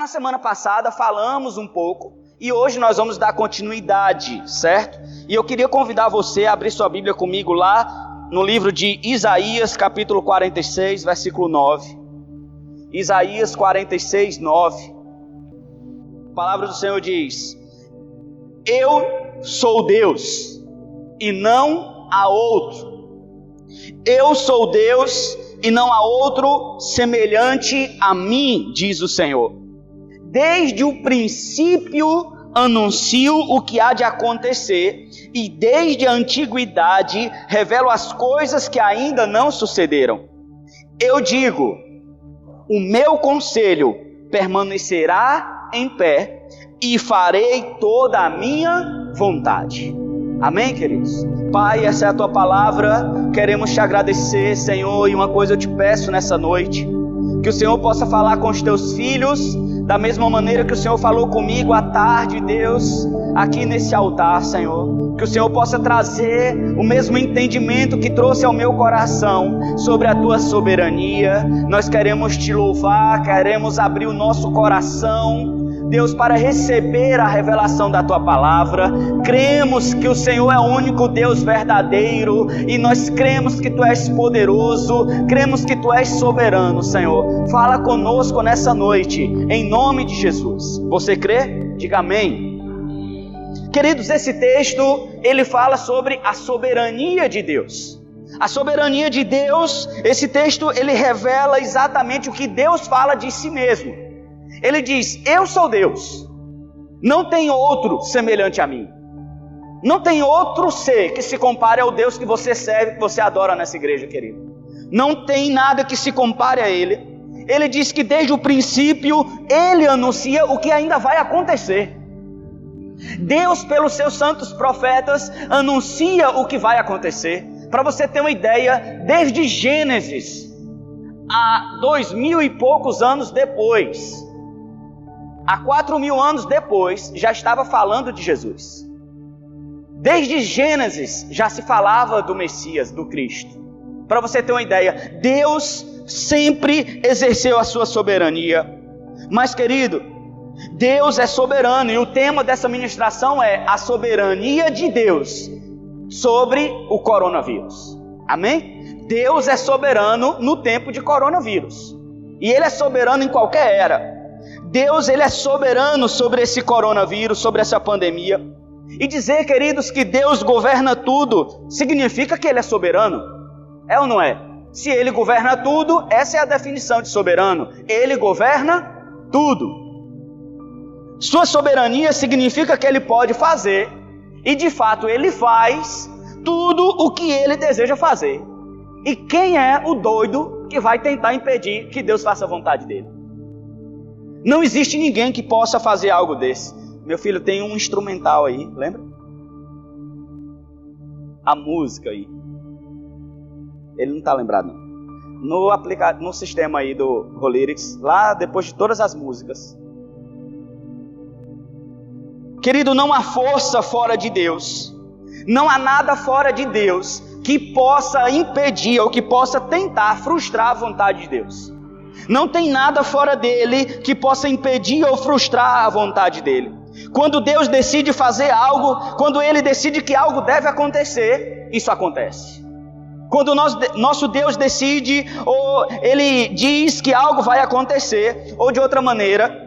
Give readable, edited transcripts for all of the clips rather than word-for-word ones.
Na semana passada falamos um pouco e hoje nós vamos dar continuidade, certo? E eu queria convidar você a abrir sua Bíblia comigo lá no livro de Isaías, capítulo 46, versículo 9. Isaías 46, 9. A palavra do Senhor diz: Eu sou Deus e não há outro. Eu sou Deus e não há outro semelhante a mim, diz o Senhor. Desde o princípio anuncio o que há de acontecer, e desde a antiguidade revelo as coisas que ainda não sucederam. Eu digo: o meu conselho permanecerá em pé, e farei toda a minha vontade. Amém, queridos? Pai, essa é a tua palavra, queremos te agradecer, Senhor, e uma coisa eu te peço nessa noite, que o Senhor possa falar com os teus filhos, da mesma maneira que o Senhor falou comigo à tarde, Deus, aqui nesse altar, Senhor. Que o Senhor possa trazer o mesmo entendimento que trouxe ao meu coração sobre a tua soberania. Nós queremos te louvar, queremos abrir o nosso coração, Deus, para receber a revelação da tua palavra. Cremos que o Senhor é o único Deus verdadeiro e nós cremos que tu és poderoso, cremos que tu és soberano, Senhor. Fala conosco nessa noite, em nome de Jesus. Você crê? Diga amém. Queridos, esse texto, ele fala sobre a soberania de Deus. A soberania de Deus, esse texto, ele revela exatamente o que Deus fala de si mesmo. Ele diz: eu sou Deus, não tem outro semelhante a mim. Não tem outro ser que se compare ao Deus que você serve, que você adora nessa igreja, querido. Não tem nada que se compare a Ele. Ele diz que desde o princípio, Ele anuncia o que ainda vai acontecer. Deus, pelos seus santos profetas, anuncia o que vai acontecer. Para você ter uma ideia, desde Gênesis, há 2000 e poucos anos depois, há 4000 anos depois, já estava falando de Jesus. Desde Gênesis já se falava do Messias, do Cristo. Para você ter uma ideia, Deus sempre exerceu a sua soberania. Mas, querido, Deus é soberano e o tema dessa ministração é a soberania de Deus sobre o coronavírus. Amém? Deus é soberano no tempo de coronavírus. E Ele é soberano em qualquer era. Deus, Ele é soberano sobre esse coronavírus, sobre essa pandemia. E dizer, queridos, que Deus governa tudo, significa que Ele é soberano. É ou não é? Se Ele governa tudo, essa é a definição de soberano. Ele governa tudo. Sua soberania significa que Ele pode fazer, e de fato Ele faz, tudo o que Ele deseja fazer. E quem é o doido que vai tentar impedir que Deus faça a vontade dEle? Não existe ninguém que possa fazer algo desse. Meu filho tem um instrumental aí, lembra? A música aí. Ele não está lembrado não. No sistema aí do Rolyrics, lá depois de todas as músicas. Querido, não há força fora de Deus. Não há nada fora de Deus que possa impedir ou que possa tentar frustrar a vontade de Deus. Não tem nada fora dele que possa impedir ou frustrar a vontade dele. Quando Deus decide fazer algo, quando Ele decide que algo deve acontecer, isso acontece. Quando nosso Deus decide, ou Ele diz que algo vai acontecer, ou de outra maneira,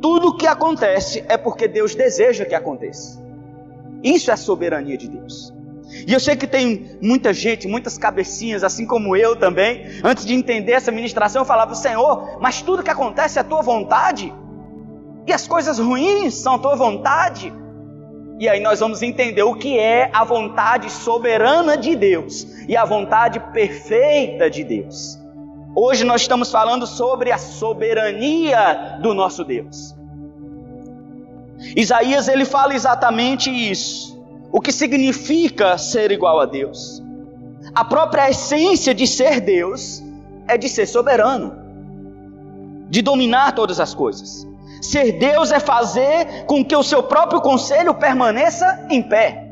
tudo que acontece é porque Deus deseja que aconteça. Isso é a soberania de Deus. E eu sei que tem muita gente, muitas cabecinhas, assim como eu também, antes de entender essa ministração, eu falava: Senhor, mas tudo que acontece é a tua vontade? E as coisas ruins são a tua vontade? E aí nós vamos entender o que é a vontade soberana de Deus e a vontade perfeita de Deus. Hoje nós estamos falando sobre a soberania do nosso Deus. Isaías, ele fala exatamente isso. O que significa ser igual a Deus? A própria essência de ser Deus é de ser soberano, de dominar todas as coisas. Ser Deus é fazer com que o seu próprio conselho permaneça em pé.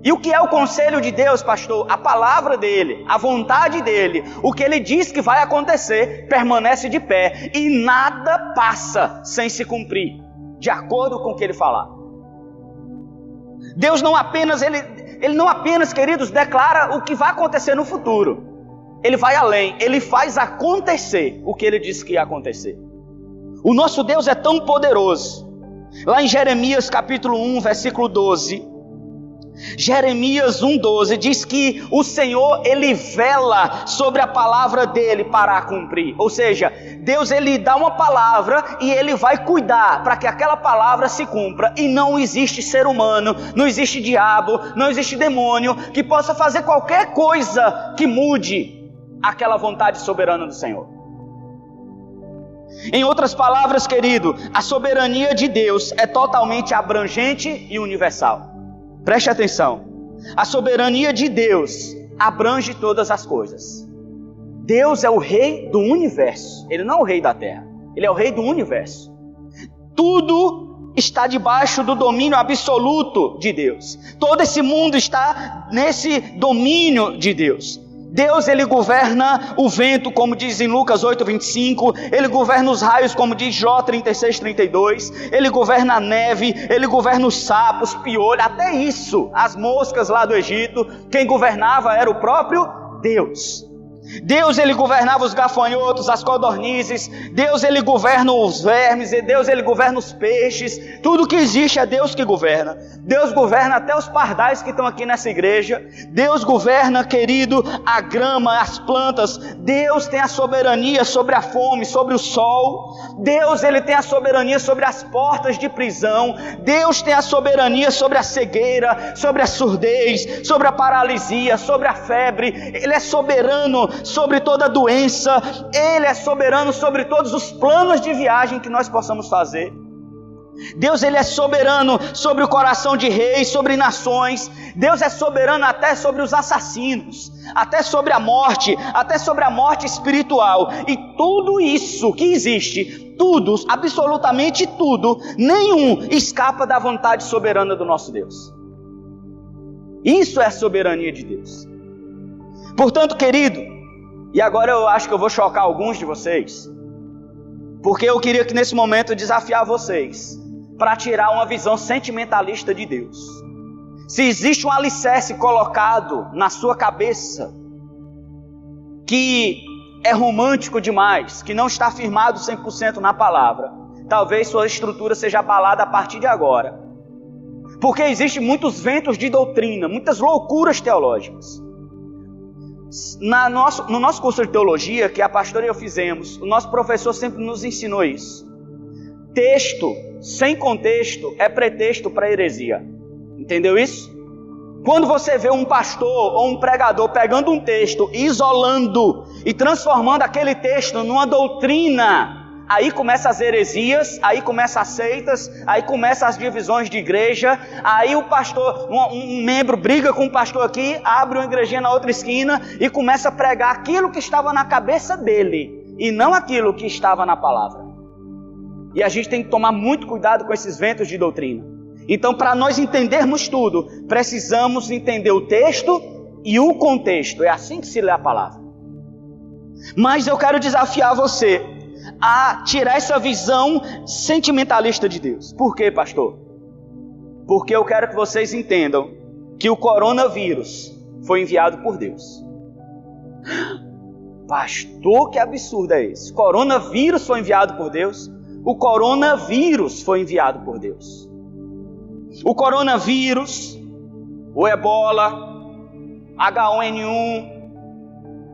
E o que é o conselho de Deus, pastor? A palavra dele, a vontade dele, o que ele diz que vai acontecer, permanece de pé. E nada passa sem se cumprir, de acordo com o que ele falar. Deus não apenas, ele não apenas, queridos, declara o que vai acontecer no futuro. Ele vai além, ele faz acontecer o que ele disse que ia acontecer. O nosso Deus é tão poderoso. Lá em Jeremias capítulo 1, versículo 12... Jeremias 1,12 diz que o Senhor, ele vela sobre a palavra dele para a cumprir. Ou seja, Deus, ele dá uma palavra e ele vai cuidar para que aquela palavra se cumpra. E não existe ser humano, não existe diabo, não existe demônio que possa fazer qualquer coisa que mude aquela vontade soberana do Senhor. Em outras palavras, querido, a soberania de Deus é totalmente abrangente e universal. Preste atenção, a soberania de Deus abrange todas as coisas. Deus é o rei do universo, ele não é o rei da terra, ele é o rei do universo. Tudo está debaixo do domínio absoluto de Deus. Todo esse mundo está nesse domínio de Deus. Deus, ele governa o vento, como diz em Lucas 8:25, ele governa os raios, como diz Jó 36:32, ele governa a neve, ele governa os sapos, piolhos, até isso, as moscas lá do Egito, quem governava era o próprio Deus. Deus, ele governava os gafanhotos, as codornizes, Deus, ele governa os vermes, Deus, ele governa os peixes, tudo que existe é Deus que governa. Deus governa até os pardais que estão aqui nessa igreja. Deus governa, querido, a grama, as plantas. Deus tem a soberania sobre a fome, sobre o sol. Deus, ele tem a soberania sobre as portas de prisão. Deus tem a soberania sobre a cegueira, sobre a surdez, sobre a paralisia, sobre a febre. Ele é soberano sobre toda doença. Ele é soberano sobre todos os planos de viagem que nós possamos fazer. Deus, ele é soberano sobre o coração de reis, sobre nações. Deus é soberano até sobre os assassinos, até sobre a morte espiritual. E tudo isso que existe, tudo, absolutamente tudo, nenhum escapa da vontade soberana do nosso Deus. Isso é a soberania de Deus. Portanto, querido, e agora eu acho que eu vou chocar alguns de vocês, porque eu queria que nesse momento desafiar vocês para tirar uma visão sentimentalista de Deus. Se existe um alicerce colocado na sua cabeça que é romântico demais, que não está firmado 100% na palavra, talvez sua estrutura seja abalada a partir de agora. Porque existem muitos ventos de doutrina, muitas loucuras teológicas. No nosso curso de teologia, que a pastora e eu fizemos, o nosso professor sempre nos ensinou isso. Texto sem contexto é pretexto para heresia. Entendeu isso? Quando você vê um pastor ou um pregador pegando um texto, isolando e transformando aquele texto numa doutrina, aí começam as heresias, aí começam as seitas, aí começam as divisões de igreja, aí o pastor, um membro briga com o pastor aqui, abre uma igrejinha na outra esquina e começa a pregar aquilo que estava na cabeça dele e não aquilo que estava na palavra. E a gente tem que tomar muito cuidado com esses ventos de doutrina. Então, para nós entendermos tudo, precisamos entender o texto e o contexto. É assim que se lê a palavra. Mas eu quero desafiar você a tirar essa visão sentimentalista de Deus. Por quê, pastor? Porque eu quero que vocês entendam que o coronavírus foi enviado por Deus. Pastor, que absurdo é esse? Coronavírus foi enviado por Deus? O coronavírus foi enviado por Deus. O coronavírus, o ebola, H1N1,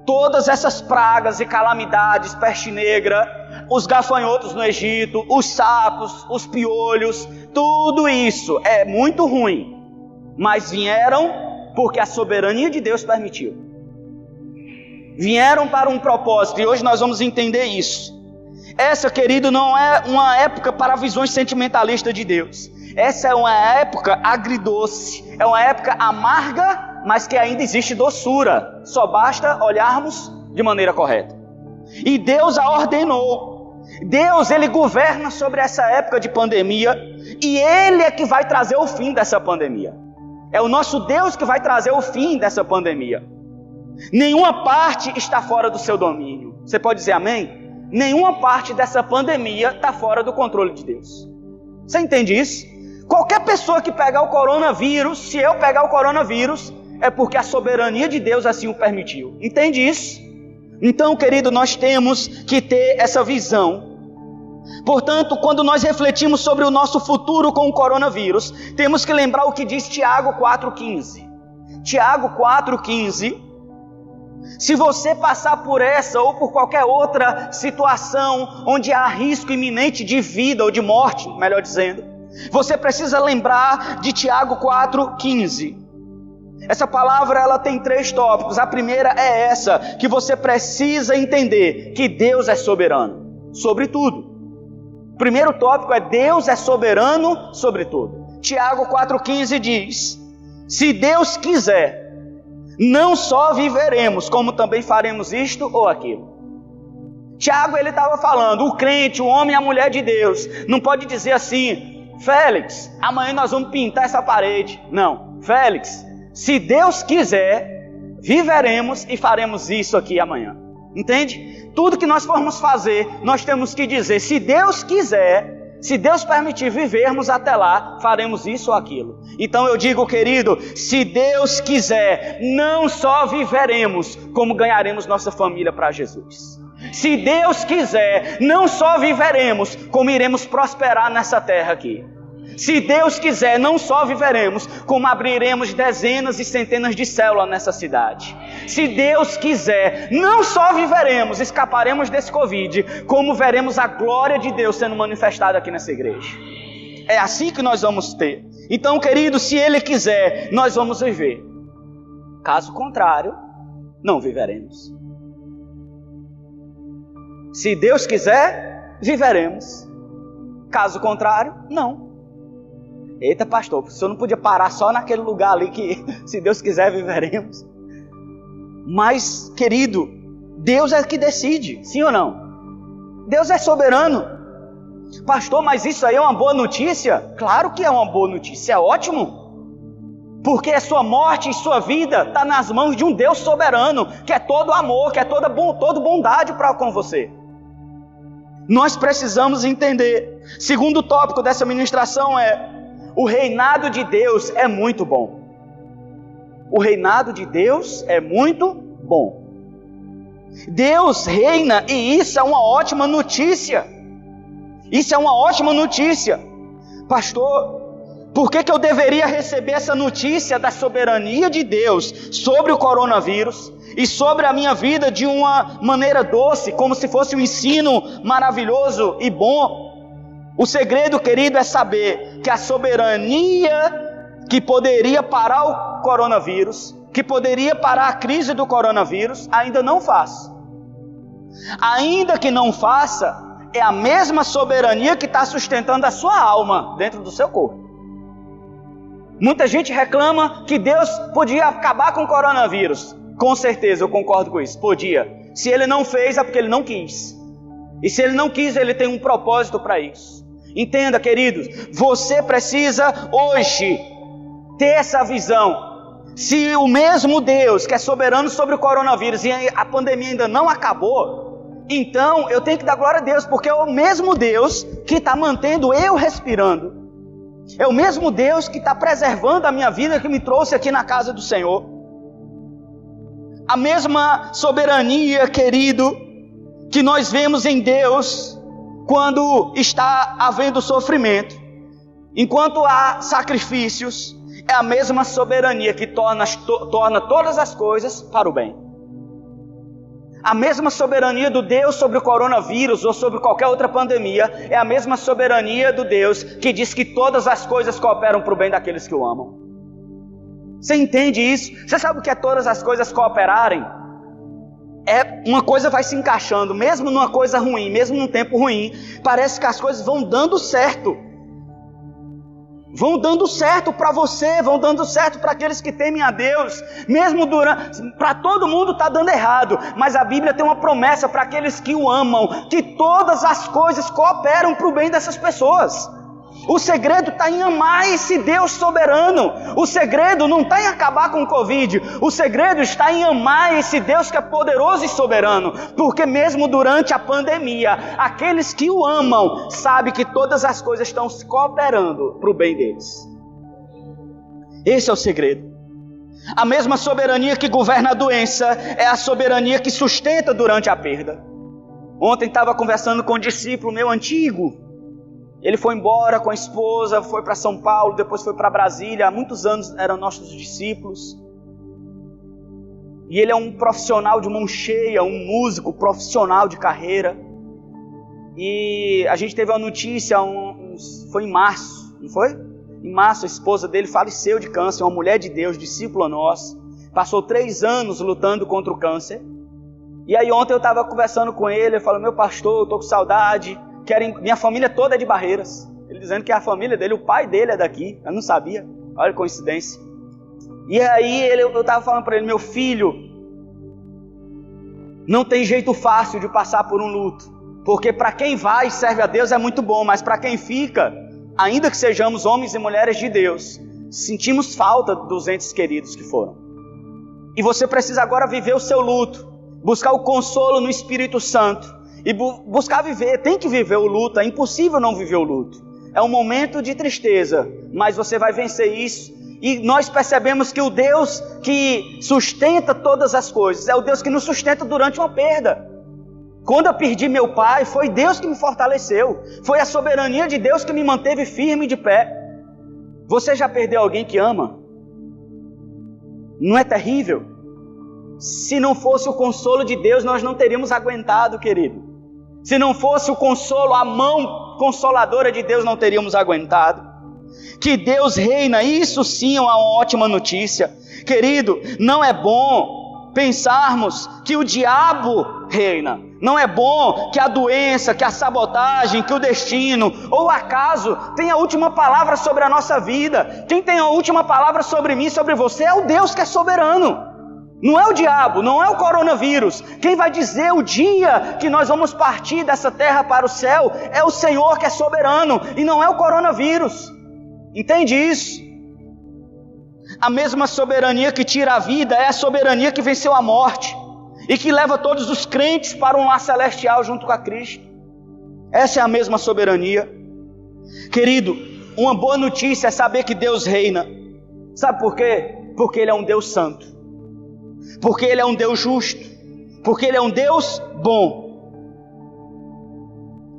todas essas pragas e calamidades, peste negra, os gafanhotos no Egito, os sapos, os piolhos, tudo isso é muito ruim, mas vieram porque a soberania de Deus permitiu. Vieram para um propósito e hoje nós vamos entender isso. Essa, querido, não é uma época para visões sentimentalistas de Deus. Essa é uma época agridoce, é uma época amarga, mas que ainda existe doçura. Só basta olharmos de maneira correta. E Deus a ordenou. Deus, ele governa sobre essa época de pandemia e ele é que vai trazer o fim dessa pandemia. É o nosso Deus que vai trazer o fim dessa pandemia. Nenhuma parte está fora do seu domínio. Você pode dizer amém? Nenhuma parte dessa pandemia está fora do controle de Deus. Você entende isso? Qualquer pessoa que pegar o coronavírus, se eu pegar o coronavírus, é porque a soberania de Deus assim o permitiu. Entende isso? Então, querido, nós temos que ter essa visão. Portanto, quando nós refletimos sobre o nosso futuro com o coronavírus, temos que lembrar o que diz Tiago 4,15. Tiago 4,15. Se você passar por essa ou por qualquer outra situação onde há risco iminente de vida ou de morte, melhor dizendo, você precisa lembrar de Tiago 4,15. Essa palavra ela tem 3 tópicos. A primeira é essa, que você precisa entender que Deus é soberano sobre tudo. O primeiro tópico é Deus é soberano sobre tudo. Tiago 4,15 diz: se Deus quiser, não só viveremos, como também faremos isto ou aquilo. Tiago ele estava falando, o crente, o homem e a mulher de Deus, não pode dizer assim: Félix, amanhã nós vamos pintar essa parede. Não, Félix, se Deus quiser, viveremos e faremos isso aqui amanhã. Entende? Tudo que nós formos fazer, nós temos que dizer, se Deus quiser, se Deus permitir vivermos até lá, faremos isso ou aquilo. Então eu digo, querido, se Deus quiser, não só viveremos, como ganharemos nossa família para Jesus. Se Deus quiser, não só viveremos, como iremos prosperar nessa terra aqui. Se Deus quiser, não só viveremos, como abriremos dezenas e centenas de células nessa cidade. Se Deus quiser, não só viveremos, escaparemos desse Covid, como veremos a glória de Deus sendo manifestada aqui nessa igreja. É assim que nós vamos ter. Então, querido, se Ele quiser, nós vamos viver. Caso contrário, não viveremos. Se Deus quiser, viveremos. Caso contrário, não. Eita, pastor, o senhor não podia parar só naquele lugar ali que, se Deus quiser, viveremos. Mas, querido, Deus é que decide, sim ou não? Deus é soberano. Pastor, mas isso aí é uma boa notícia? Claro que é uma boa notícia, é ótimo. Porque a sua morte e sua vida está nas mãos de um Deus soberano, que é todo amor, que é toda bondade para com você. Nós precisamos entender. Segundo tópico dessa ministração é: o reinado de Deus é muito bom. O reinado de Deus é muito bom. Deus reina e isso é uma ótima notícia. Isso é uma ótima notícia. Pastor, por que eu deveria receber essa notícia da soberania de Deus sobre o coronavírus e sobre a minha vida de uma maneira doce, como se fosse um ensino maravilhoso e bom? O segredo, querido, é saber que a soberania que poderia parar o coronavírus, que poderia parar a crise do coronavírus, ainda não faz. Ainda que não faça, é a mesma soberania que está sustentando a sua alma dentro do seu corpo. Muita gente reclama que Deus podia acabar com o coronavírus. Com certeza, eu concordo com isso, podia. Se Ele não fez, é porque Ele não quis. E se Ele não quis, Ele tem um propósito para isso. Entenda, queridos, você precisa hoje ter essa visão. Se o mesmo Deus que é soberano sobre o coronavírus e a pandemia ainda não acabou, então eu tenho que dar glória a Deus, porque é o mesmo Deus que está mantendo eu respirando. É o mesmo Deus que está preservando a minha vida, que me trouxe aqui na casa do Senhor. A mesma soberania, querido, que nós vemos em Deus quando está havendo sofrimento, enquanto há sacrifícios, é a mesma soberania que torna todas as coisas para o bem. A mesma soberania do Deus sobre o coronavírus ou sobre qualquer outra pandemia é a mesma soberania do Deus que diz que todas as coisas cooperam para o bem daqueles que o amam. Você entende isso? Você sabe o que é todas as coisas cooperarem? É uma coisa vai se encaixando, mesmo numa coisa ruim, mesmo num tempo ruim, parece que as coisas vão dando certo. Vão dando certo para você, vão dando certo para aqueles que temem a Deus, mesmo para todo mundo está dando errado, mas a Bíblia tem uma promessa para aqueles que o amam, que todas as coisas cooperam para o bem dessas pessoas. O segredo está em amar esse Deus soberano. O segredo não está em acabar com o Covid. O segredo está em amar esse Deus que é poderoso e soberano. Porque mesmo durante a pandemia, aqueles que o amam sabem que todas as coisas estão se cooperando para o bem deles. Esse é o segredo. A mesma soberania que governa a doença é a soberania que sustenta durante a perda. Ontem estava conversando com um discípulo meu antigo. Ele foi embora com a esposa, foi para São Paulo, depois foi para Brasília. Há muitos anos eram nossos discípulos. E ele é um profissional de mão cheia, um músico profissional de carreira. E a gente teve uma notícia, foi em março, não foi? Em março a esposa dele faleceu de câncer, uma mulher de Deus, discípula nossa. Passou 3 anos lutando contra o câncer. E aí ontem eu estava conversando com ele, eu falei, meu pastor, eu estou com saudade. Minha família toda é de Barreiras. Ele dizendo que a família dele, o pai dele é daqui. Eu não sabia. Olha que coincidência. E aí eu estava falando para ele, meu filho, não tem jeito fácil de passar por um luto. Porque para quem vai e serve a Deus é muito bom. Mas para quem fica, ainda que sejamos homens e mulheres de Deus, sentimos falta dos entes queridos que foram. E você precisa agora viver o seu luto. Buscar o consolo no Espírito Santo. E buscar viver, tem que viver o luto, é impossível não viver o luto. É um momento de tristeza, mas você vai vencer isso. E nós percebemos que o Deus que sustenta todas as coisas, é o Deus que nos sustenta durante uma perda. Quando eu perdi meu pai, foi Deus que me fortaleceu. Foi a soberania de Deus que me manteve firme de pé. Você já perdeu alguém que ama? Não é terrível? Se não fosse o consolo de Deus, nós não teríamos aguentado, querido. Se não fosse o consolo, a mão consoladora de Deus, não teríamos aguentado. Que Deus reina, isso sim é uma ótima notícia. Querido, não é bom pensarmos que o diabo reina. Não é bom que a doença, que a sabotagem, que o destino ou o acaso tenha a última palavra sobre a nossa vida. Quem tem a última palavra sobre mim, sobre você, é o Deus que é soberano. Não é o diabo, não é o coronavírus. Quem vai dizer o dia que nós vamos partir dessa terra para o céu é o Senhor que é soberano e não é o coronavírus. Entende isso? A mesma soberania que tira a vida é a soberania que venceu a morte e que leva todos os crentes para um lar celestial junto com a Cristo. Essa é a mesma soberania. Querido, uma boa notícia é saber que Deus reina. Sabe por quê? Porque Ele é um Deus santo. Porque Ele é um Deus justo. Porque Ele é um Deus bom.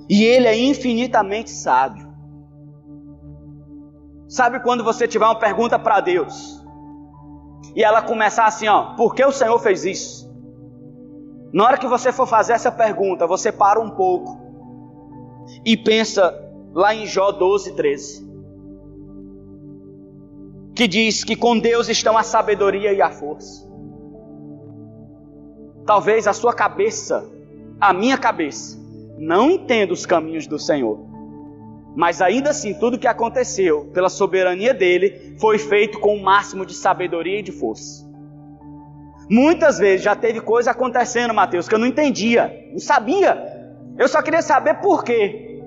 E Ele é infinitamente sábio. Sabe quando você tiver uma pergunta para Deus e ela começar assim, por que o Senhor fez isso? Na hora que você for fazer essa pergunta, você para um pouco e pensa lá em Jó 12:13, que diz que com Deus estão a sabedoria e a força. Talvez a sua cabeça, a minha cabeça, não entenda os caminhos do Senhor. Mas ainda assim, tudo que aconteceu, pela soberania dele, foi feito com o máximo de sabedoria e de força. Muitas vezes já teve coisa acontecendo, Mateus, que eu não entendia, não sabia. Eu só queria saber por quê.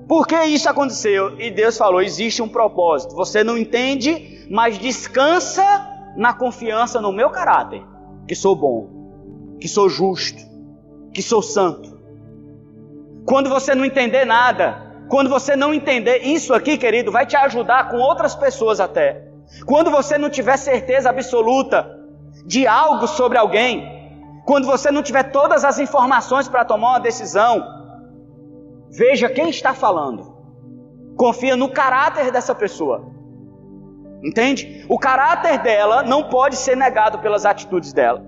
Por que isso aconteceu? E Deus falou, existe um propósito. Você não entende, mas descansa na confiança no meu caráter. Que sou bom, que sou justo, que sou santo. Quando você não entender nada, quando você não entender isso aqui, querido, vai te ajudar com outras pessoas até. Quando você não tiver certeza absoluta de algo sobre alguém, quando você não tiver todas as informações para tomar uma decisão, veja quem está falando. Confia no caráter dessa pessoa. Entende? O caráter dela não pode ser negado pelas atitudes dela.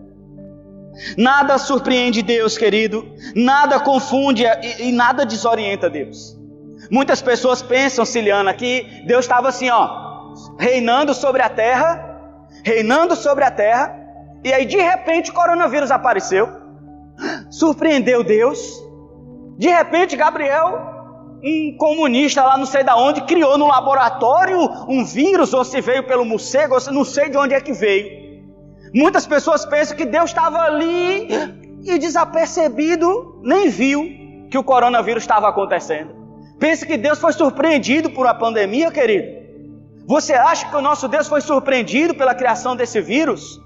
Nada surpreende Deus, querido. Nada confunde e nada desorienta Deus. Muitas pessoas pensam, Ciliana, que Deus estava assim, reinando sobre a terra, e aí de repente o coronavírus apareceu, surpreendeu Deus. De repente Gabriel, um comunista lá não sei de onde, criou no laboratório um vírus, ou se veio pelo morcego, ou se não sei de onde é que veio. Muitas pessoas pensam que Deus estava ali e desapercebido, nem viu que o coronavírus estava acontecendo. Pensa que Deus foi surpreendido por uma pandemia, querido? Você acha que o nosso Deus foi surpreendido pela criação desse vírus?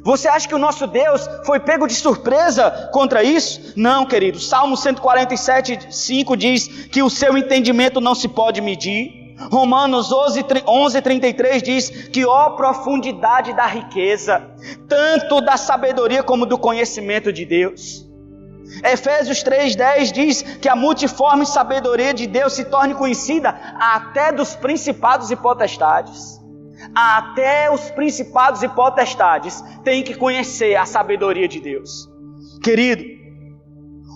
Você acha que o nosso Deus foi pego de surpresa contra isso? Não, querido. Salmo 147:5 diz que o seu entendimento não se pode medir. Romanos 11:33 diz que ó profundidade da riqueza, tanto da sabedoria como do conhecimento de Deus. Efésios 3:10 diz que a multiforme sabedoria de Deus se torne conhecida até dos principados e potestades. Até os principados e potestades têm que conhecer a sabedoria de Deus. Querido,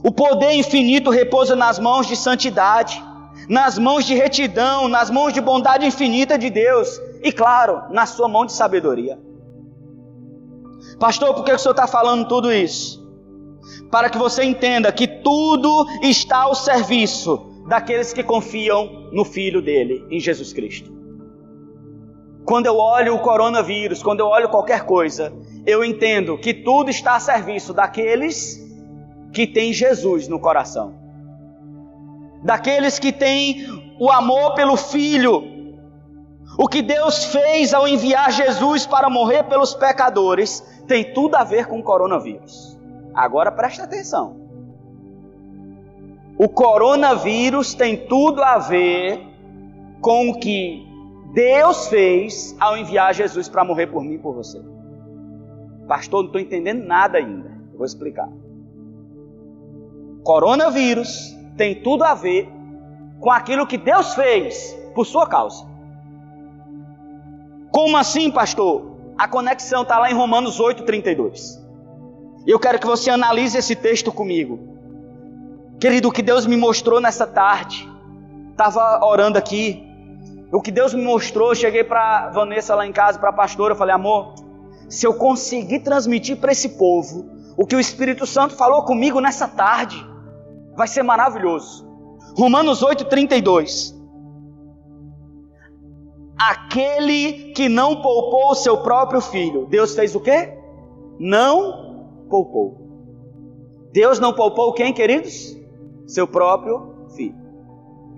o poder infinito repousa nas mãos de santidade, nas mãos de retidão, nas mãos de bondade infinita de Deus e, claro, na sua mão de sabedoria. Pastor, por que o senhor está falando tudo isso? Para que você entenda que tudo está ao serviço daqueles que confiam no Filho dele, em Jesus Cristo. Quando eu olho o coronavírus, quando eu olho qualquer coisa, eu entendo que tudo está a serviço daqueles que têm Jesus no coração. Daqueles que têm o amor pelo Filho. O que Deus fez ao enviar Jesus para morrer pelos pecadores tem tudo a ver com o coronavírus. Agora preste atenção. O coronavírus tem tudo a ver com o que Deus fez ao enviar Jesus para morrer por mim e por você. Pastor, não estou entendendo nada ainda. Eu vou explicar. Coronavírus tem tudo a ver com aquilo que Deus fez por sua causa. Como assim, pastor? A conexão está lá em Romanos 8:32. Eu quero que você analise esse texto comigo. Querido, o que Deus me mostrou nessa tarde, estava orando aqui, o que Deus me mostrou, eu cheguei para Vanessa lá em casa, para a pastora, eu falei, amor, se eu conseguir transmitir para esse povo o que o Espírito Santo falou comigo nessa tarde, vai ser maravilhoso. Romanos 8:32. Aquele que não poupou o seu próprio filho, Deus fez o quê? Não poupou. Deus não poupou quem, queridos? Seu próprio filho.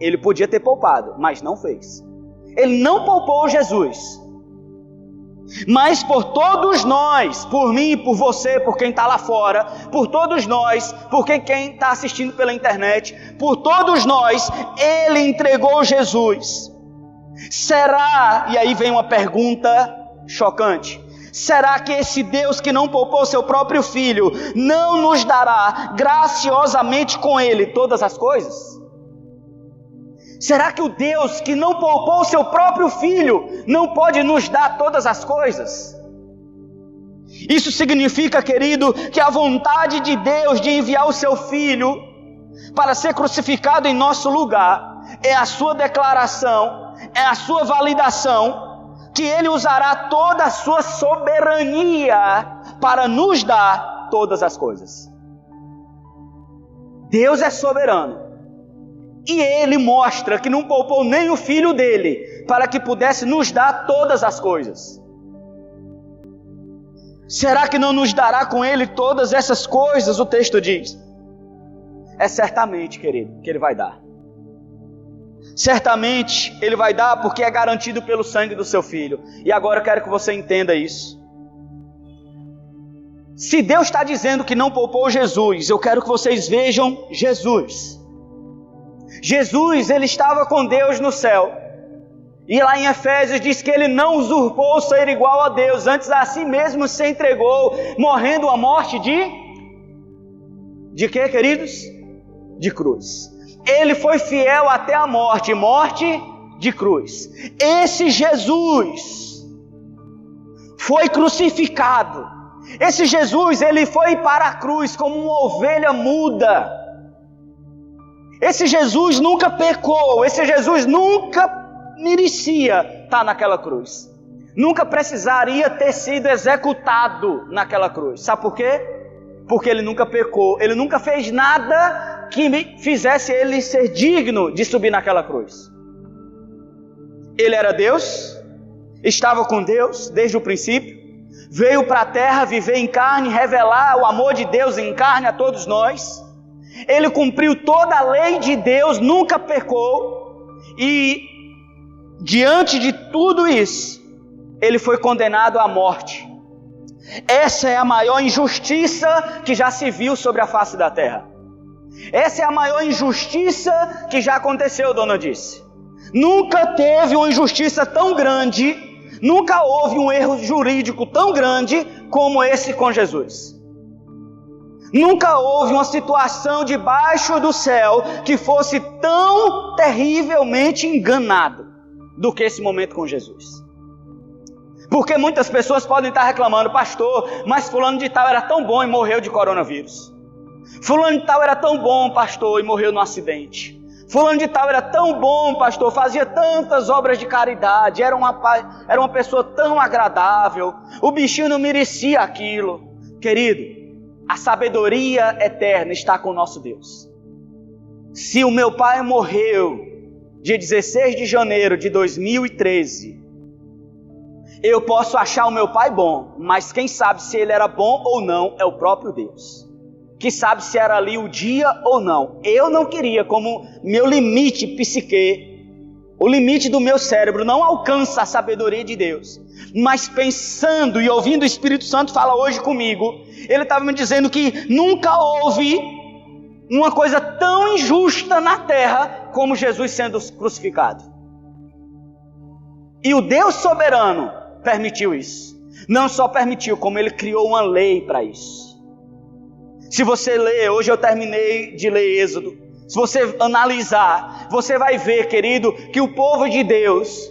Ele podia ter poupado, mas não fez. Ele não poupou Jesus. Mas por todos nós, por mim, por você, por quem está lá fora, por todos nós, por quem está assistindo pela internet, por todos nós, Ele entregou Jesus. Será, e aí vem uma pergunta chocante, será que esse Deus que não poupou seu próprio filho, não nos dará graciosamente com Ele todas as coisas? Será que o Deus que não poupou seu próprio filho, não pode nos dar todas as coisas? Isso significa, querido, que a vontade de Deus de enviar o seu filho para ser crucificado em nosso lugar, é a sua declaração, é a sua validação, que Ele usará toda a sua soberania para nos dar todas as coisas. Deus é soberano. E Ele mostra que não poupou nem o Filho dele, para que pudesse nos dar todas as coisas. Será que não nos dará com Ele todas essas coisas? O texto diz. É certamente, querido, que Ele vai dar. Certamente Ele vai dar, porque é garantido pelo sangue do seu Filho. E agora eu quero que você entenda isso. Se Deus está dizendo que não poupou Jesus, eu quero que vocês vejam Jesus. Jesus, Ele estava com Deus no céu. E lá em Efésios diz que Ele não usurpou ser igual a Deus, antes a si mesmo se entregou, morrendo a morte de quê, queridos? De cruz. Ele foi fiel até a morte, morte de cruz. Esse Jesus foi crucificado. Esse Jesus, Ele foi para a cruz como uma ovelha muda. Esse Jesus nunca pecou, esse Jesus nunca merecia estar naquela cruz. Nunca precisaria ter sido executado naquela cruz. Sabe por quê? Porque Ele nunca pecou, Ele nunca fez nada que fizesse Ele ser digno de subir naquela cruz. Ele era Deus, estava com Deus desde o princípio, veio para a terra viver em carne, revelar o amor de Deus em carne a todos nós. Ele cumpriu toda a lei de Deus, nunca pecou, e diante de tudo isso, ele foi condenado à morte. Essa é a maior injustiça que já se viu sobre a face da terra. Essa é a maior injustiça que já aconteceu, dona Disse. Nunca teve uma injustiça tão grande, nunca houve um erro jurídico tão grande como esse com Jesus. Nunca houve uma situação debaixo do céu que fosse tão terrivelmente enganado do que esse momento com Jesus. Porque muitas pessoas podem estar reclamando: pastor, mas fulano de tal era tão bom e morreu de coronavírus. Fulano de tal era tão bom, pastor, e morreu num acidente. Fulano de tal era tão bom, pastor, fazia tantas obras de caridade, era uma pessoa tão agradável, o bichinho não merecia aquilo. Querido, a sabedoria eterna está com o nosso Deus. Se o meu pai morreu dia 16 de janeiro de 2013, eu posso achar o meu pai bom, mas quem sabe se ele era bom ou não é o próprio Deus, que sabe se era ali o dia ou não. Eu não queria, como meu limite psique, o limite do meu cérebro não alcança a sabedoria de Deus, mas pensando e ouvindo o Espírito Santo falar hoje comigo, ele estava me dizendo que nunca houve uma coisa tão injusta na terra como Jesus sendo crucificado. E o Deus soberano permitiu isso. Não só permitiu, como ele criou uma lei para isso. Se você ler, hoje eu terminei de ler Êxodo, se você analisar, você vai ver, querido, que o povo de Deus,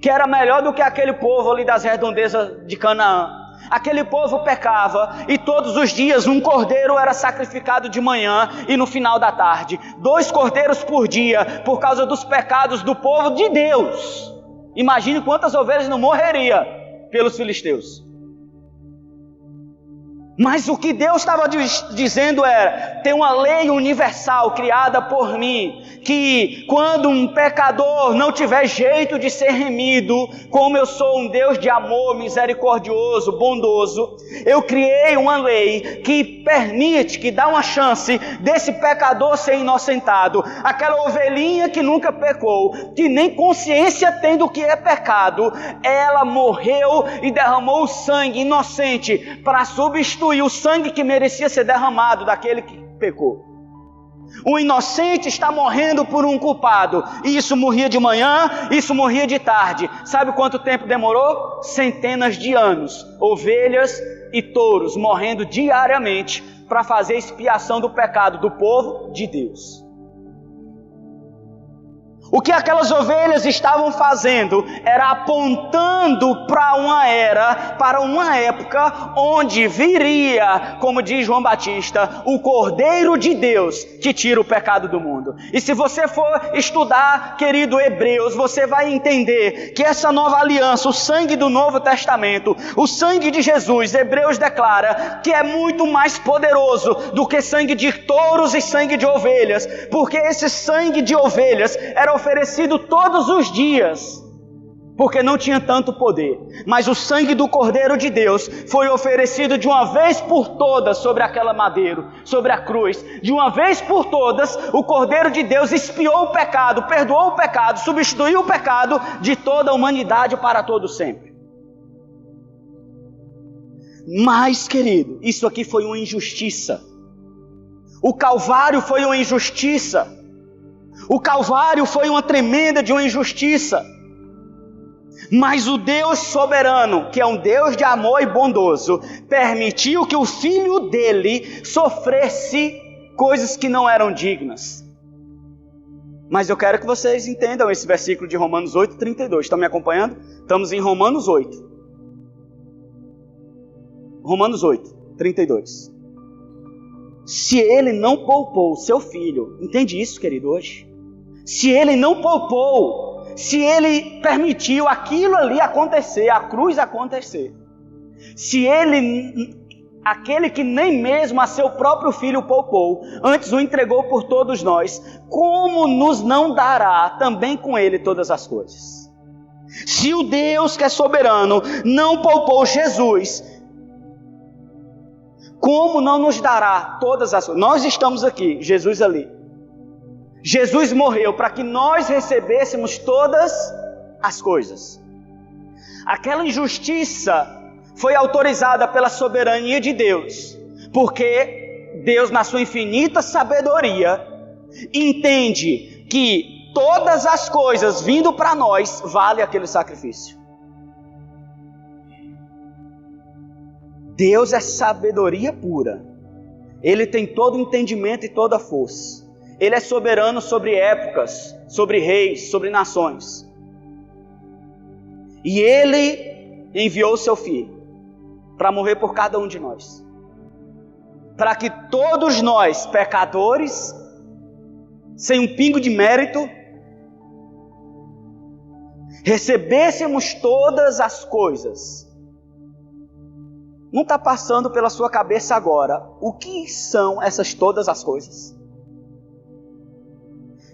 que era melhor do que aquele povo ali das redondezas de Canaã, aquele povo pecava e todos os dias um cordeiro era sacrificado de manhã e no final da tarde. 2 cordeiros por dia, por causa dos pecados do povo de Deus. Imagine quantas ovelhas não morreria pelos filisteus. Mas o que Deus estava dizendo era: tem uma lei universal criada por mim, que quando um pecador não tiver jeito de ser remido, como eu sou um Deus de amor, misericordioso, bondoso, eu criei uma lei que permite, que dá uma chance desse pecador ser inocentado. Aquela ovelhinha que nunca pecou, que nem consciência tem do que é pecado, ela morreu e derramou o sangue inocente para substituir o sangue que merecia ser derramado daquele que pecou. O inocente está morrendo por um culpado, e isso morria de manhã, isso morria de tarde. Sabe quanto tempo demorou? Centenas de anos. Ovelhas e touros morrendo diariamente para fazer expiação do pecado do povo de Deus. O que aquelas ovelhas estavam fazendo era apontando para uma era, para uma época onde viria, como diz João Batista, o Cordeiro de Deus que tira o pecado do mundo. E se você for estudar, querido, Hebreus, você vai entender que essa nova aliança, o sangue do Novo Testamento, o sangue de Jesus, Hebreus declara que é muito mais poderoso do que sangue de touros e sangue de ovelhas, porque esse sangue de ovelhas era oferecido todos os dias, porque não tinha tanto poder. Mas o sangue do Cordeiro de Deus foi oferecido de uma vez por todas sobre aquela madeiro, sobre a cruz. De uma vez por todas, o Cordeiro de Deus expiou o pecado, perdoou o pecado, substituiu o pecado de toda a humanidade para todo sempre. Mas, querido, isso aqui foi uma injustiça. O Calvário foi uma injustiça. O Calvário foi uma tremenda de uma injustiça. Mas o Deus soberano, que é um Deus de amor e bondoso, permitiu que o Filho dele sofresse coisas que não eram dignas. Mas eu quero que vocês entendam esse versículo de Romanos 8:32. Estão me acompanhando? Estamos em Romanos 8. Romanos 8:32. Se ele não poupou o seu filho, entende isso, querido, hoje? Se ele não poupou, se ele permitiu aquilo ali acontecer, a cruz acontecer, se ele, aquele que nem mesmo a seu próprio filho poupou, antes o entregou por todos nós, como nos não dará também com ele todas as coisas? Se o Deus que é soberano não poupou Jesus, como não nos dará todas as coisas? Nós estamos aqui, Jesus ali. Jesus morreu para que nós recebêssemos todas as coisas. Aquela injustiça foi autorizada pela soberania de Deus, porque Deus, na sua infinita sabedoria, entende que todas as coisas vindo para nós vale aquele sacrifício. Deus é sabedoria pura. Ele tem todo o entendimento e toda a força. Ele é soberano sobre épocas, sobre reis, sobre nações. E Ele enviou o seu Filho para morrer por cada um de nós. Para que todos nós, pecadores, sem um pingo de mérito, recebêssemos todas as coisas. Não está passando pela sua cabeça agora o que são essas todas as coisas?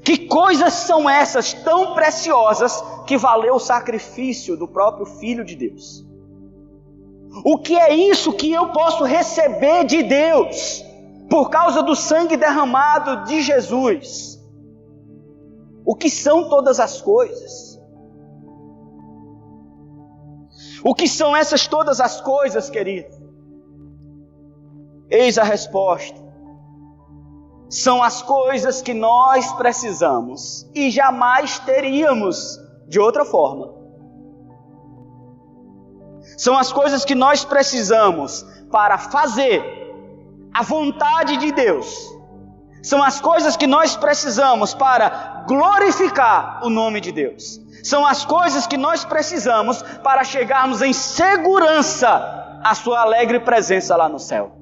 Que coisas são essas tão preciosas que valeu o sacrifício do próprio Filho de Deus? O que é isso que eu posso receber de Deus por causa do sangue derramado de Jesus? O que são todas as coisas? O que são essas todas as coisas, querido? Eis a resposta. São as coisas que nós precisamos e jamais teríamos de outra forma. São as coisas que nós precisamos para fazer a vontade de Deus. São as coisas que nós precisamos para glorificar o nome de Deus. São as coisas que nós precisamos para chegarmos em segurança à sua alegre presença lá no céu.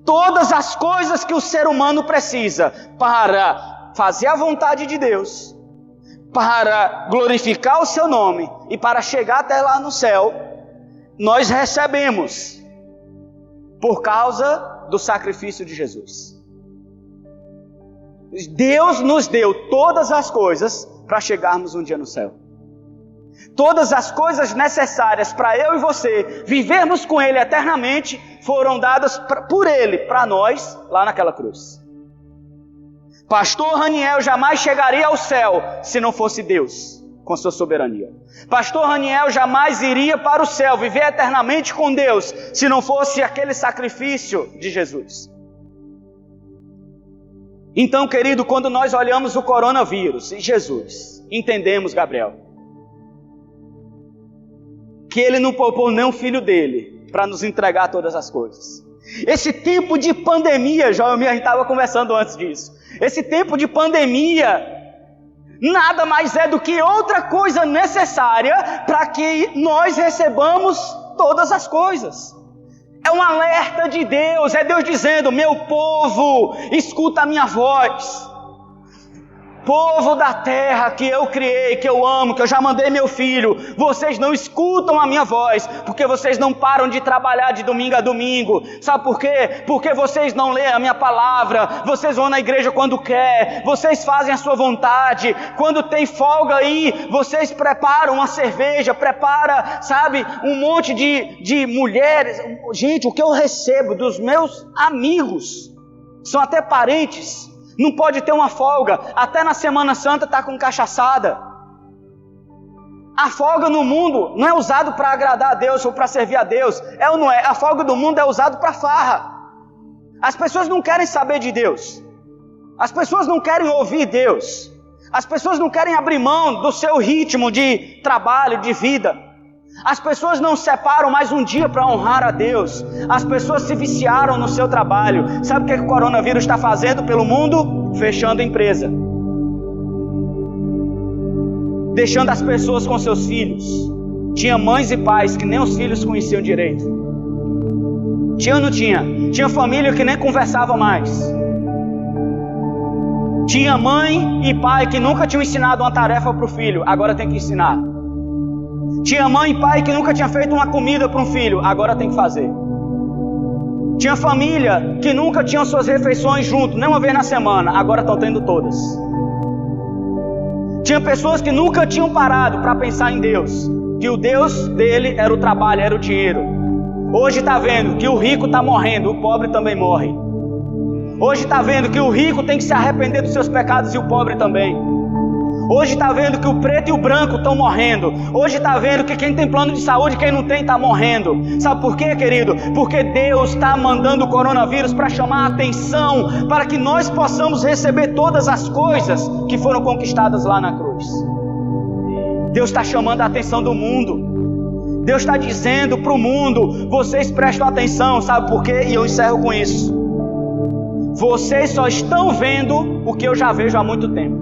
Todas as coisas que o ser humano precisa para fazer a vontade de Deus, para glorificar o seu nome e para chegar até lá no céu, nós recebemos por causa do sacrifício de Jesus. Deus nos deu todas as coisas para chegarmos um dia no céu. Todas as coisas necessárias para eu e você vivermos com Ele eternamente foram dadas por Ele para nós lá naquela cruz. Pastor Raniel jamais chegaria ao céu se não fosse Deus com sua soberania. Pastor Raniel jamais iria para o céu viver eternamente com Deus se não fosse aquele sacrifício de Jesus. Então, querido, quando nós olhamos o coronavírus e Jesus, entendemos, Gabriel, que Ele não poupou nem o Filho dele para nos entregar todas as coisas. Esse tempo de pandemia, João e a gente estava conversando antes disso, esse tempo de pandemia nada mais é do que outra coisa necessária para que nós recebamos todas as coisas. É um alerta de Deus, é Deus dizendo: meu povo, escuta a minha voz. Povo da terra que eu criei, que eu amo, que eu já mandei meu filho, vocês não escutam a minha voz, porque vocês não param de trabalhar de domingo a domingo. Sabe por quê? Porque vocês não leem a minha palavra, vocês vão na igreja quando quer, vocês fazem a sua vontade. Quando tem folga aí, vocês preparam uma cerveja, sabe, um monte de mulheres. Gente, o que eu recebo dos meus amigos, são até parentes, não pode ter uma folga, até na Semana Santa está com cachaçada. A folga no mundo não é usado para agradar a Deus ou para servir a Deus, é ou não é? A folga do mundo é usado para farra. As pessoas não querem saber de Deus, as pessoas não querem ouvir Deus, as pessoas não querem abrir mão do seu ritmo de trabalho, de vida. As pessoas não separam mais um dia para honrar a Deus. As pessoas se viciaram no seu trabalho. Sabe o que o coronavírus está fazendo pelo mundo? Fechando empresa, deixando as pessoas com seus filhos. Tinha mães e pais que nem os filhos conheciam direito. Tinha ou não tinha? Tinha família que nem conversava mais. Tinha mãe e pai que nunca tinham ensinado uma tarefa para o filho, agora tem que ensinar. Tinha mãe e pai que nunca tinha feito uma comida para um filho, agora tem que fazer. Tinha família que nunca tinham suas refeições junto, nem uma vez na semana, agora estão tendo todas. Tinha pessoas que nunca tinham parado para pensar em Deus, que o Deus dele era o trabalho, era o dinheiro. Hoje está vendo que o rico está morrendo, o pobre também morre. Hoje está vendo que o rico tem que se arrepender dos seus pecados e o pobre também. Hoje está vendo que o preto e o branco estão morrendo. Hoje está vendo que quem tem plano de saúde e quem não tem está morrendo. Sabe por quê, querido? Porque Deus está mandando o coronavírus para chamar a atenção, para que nós possamos receber todas as coisas que foram conquistadas lá na cruz. Deus está chamando a atenção do mundo. Deus está dizendo para o mundo: vocês prestam atenção. Sabe por quê? E eu encerro com isso. Vocês só estão vendo o que eu já vejo há muito tempo.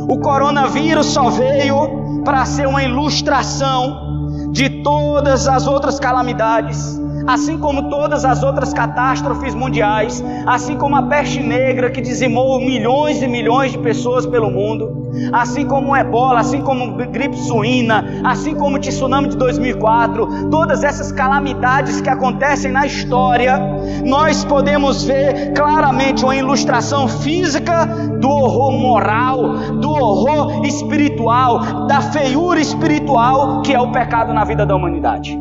O coronavírus só veio para ser uma ilustração de todas as outras calamidades, assim como todas as outras catástrofes mundiais, assim como a peste negra que dizimou milhões e milhões de pessoas pelo mundo, assim como o ebola, assim como a gripe suína, assim como o tsunami de 2004, todas essas calamidades que acontecem na história, nós podemos ver claramente uma ilustração física do horror moral, do horror espiritual, da feiura espiritual que é o pecado na vida da humanidade.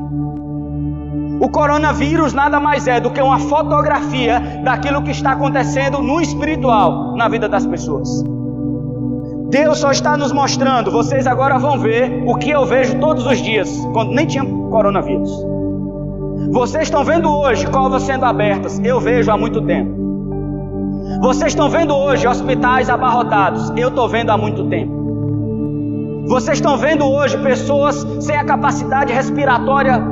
O coronavírus nada mais é do que uma fotografia daquilo que está acontecendo no espiritual na vida das pessoas. Deus só está nos mostrando, vocês agora vão ver o que eu vejo todos os dias, quando nem tinha coronavírus. Vocês estão vendo hoje covas sendo abertas, eu vejo há muito tempo. Vocês estão vendo hoje hospitais abarrotados, eu estou vendo há muito tempo. Vocês estão vendo hoje pessoas sem a capacidade respiratória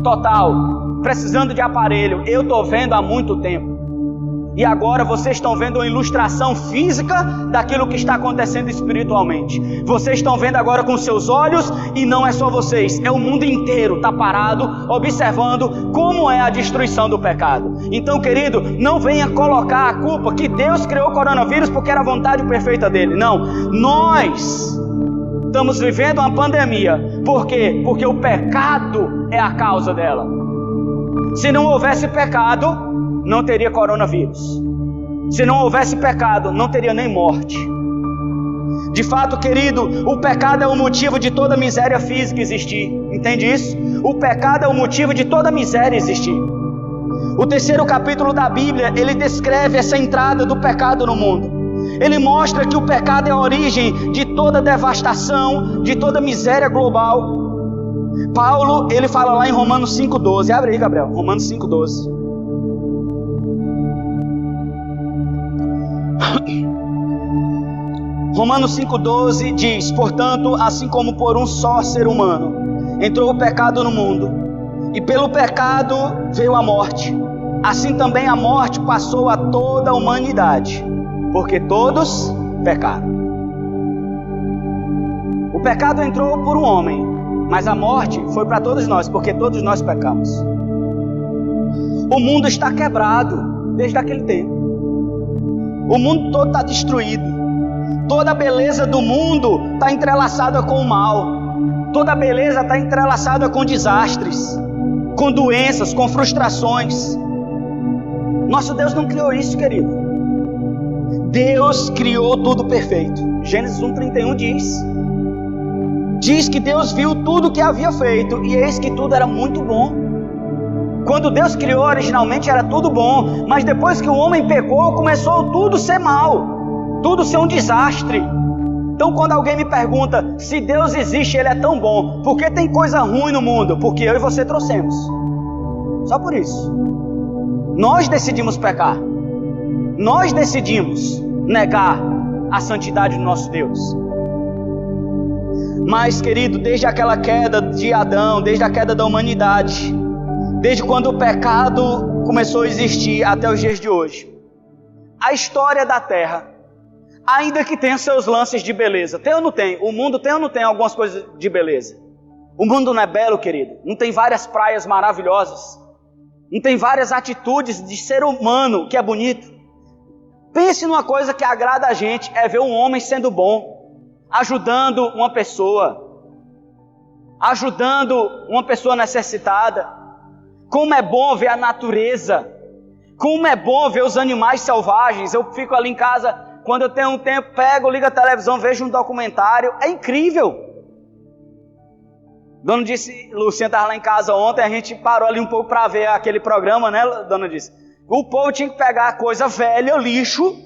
total, precisando de aparelho, eu estou vendo há muito tempo. E agora vocês estão vendo uma ilustração física daquilo que está acontecendo espiritualmente. Vocês estão vendo agora com seus olhos, e não é só vocês, é o mundo inteiro está parado, observando como é a destruição do pecado. Então, querido, não venha colocar a culpa que Deus criou o coronavírus porque era a vontade perfeita dele. Não, nós estamos vivendo uma pandemia. Por quê? Porque o pecado é a causa dela. Se não houvesse pecado, não teria coronavírus. Se não houvesse pecado, não teria nem morte. De fato, querido, o pecado é o motivo de toda miséria física existir. Entende isso? O pecado é o motivo de toda miséria existir. O 3º capítulo da Bíblia, ele descreve essa entrada do pecado no mundo. Ele mostra que o pecado é a origem de toda devastação, de toda miséria global. Paulo, ele fala lá em Romanos 5,12. Abre aí, Gabriel, Romanos 5,12. Romanos 5,12 diz: portanto, assim como por um só ser humano entrou o pecado no mundo, e pelo pecado veio a morte, assim também a morte passou a toda a humanidade, porque todos pecaram. O pecado entrou por um homem, mas a morte foi para todos nós, porque todos nós pecamos. O mundo está quebrado desde aquele tempo. O mundo todo está destruído. Toda a beleza do mundo está entrelaçada com o mal. Toda a beleza está entrelaçada com desastres, com doenças, com frustrações. Nosso Deus não criou isso, querido. Deus criou tudo perfeito. Gênesis 1,31 diz que Deus viu tudo que havia feito, e eis que tudo era muito bom. Quando Deus criou originalmente era tudo bom, mas depois que o homem pecou, começou tudo ser mal, tudo ser um desastre. Então quando alguém me pergunta se Deus existe, Ele é tão bom, por que tem coisa ruim no mundo? Porque eu e você trouxemos. Só por isso. Nós decidimos pecar. Nós decidimos negar a santidade do nosso Deus. Mas, querido, desde aquela queda de Adão, desde a queda da humanidade, desde quando o pecado começou a existir até os dias de hoje, a história da Terra, ainda que tenha seus lances de beleza, tem ou não tem? O mundo tem ou não tem algumas coisas de beleza? O mundo não é belo, querido? Não tem várias praias maravilhosas? Não tem várias atitudes de ser humano que é bonito? Pense numa coisa que agrada a gente, é ver um homem sendo bom, ajudando uma pessoa necessitada. Como é bom ver a natureza, como é bom ver os animais selvagens. Eu fico ali em casa, quando eu tenho um tempo, pego, ligo a televisão, vejo um documentário, é incrível. Dona disse, Lucinha estava lá em casa ontem, a gente parou ali um pouco para ver aquele programa, né, Dona disse? O povo tinha que pegar coisa velha, lixo,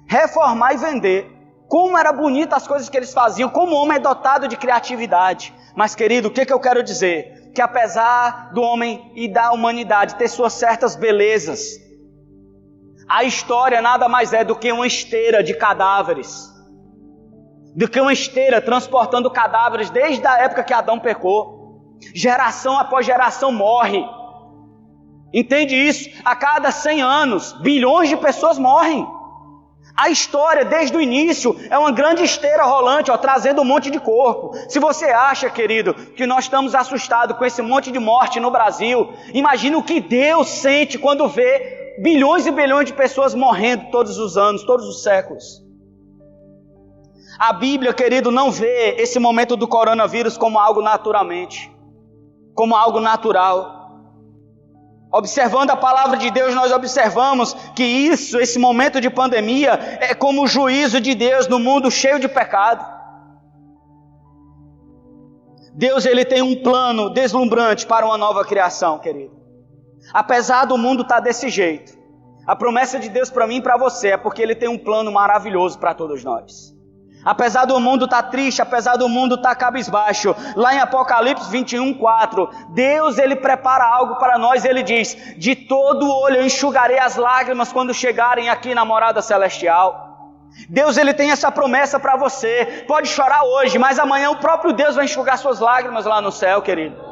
reformar e vender. Como era bonita as coisas que eles faziam, como o homem é dotado de criatividade. Mas querido, o que eu quero dizer? Que apesar do homem e da humanidade ter suas certas belezas, a história nada mais é do que uma esteira de cadáveres. Do que uma esteira transportando cadáveres desde a época que Adão pecou. Geração após geração morre. Entende isso? A cada 100 anos, bilhões de pessoas morrem. A história, desde o início, é uma grande esteira rolante, trazendo um monte de corpo. Se você acha, querido, que nós estamos assustados com esse monte de morte no Brasil, imagine o que Deus sente quando vê bilhões e bilhões de pessoas morrendo todos os anos, todos os séculos. A Bíblia, querido, não vê esse momento do coronavírus como algo naturalmente, como algo natural. Observando a palavra de Deus, nós observamos que esse momento de pandemia, é como o juízo de Deus no mundo cheio de pecado. Deus, ele tem um plano deslumbrante para uma nova criação, querido. Apesar do mundo estar desse jeito, a promessa de Deus para mim e para você é porque ele tem um plano maravilhoso para todos nós. Apesar do mundo estar triste, apesar do mundo estar cabisbaixo, lá em Apocalipse 21:4, Deus, ele prepara algo para nós. Ele diz: de todo olho eu enxugarei as lágrimas quando chegarem aqui na morada celestial. Deus, ele tem essa promessa para você. Pode chorar hoje, mas amanhã o próprio Deus vai enxugar suas lágrimas lá no céu, querido.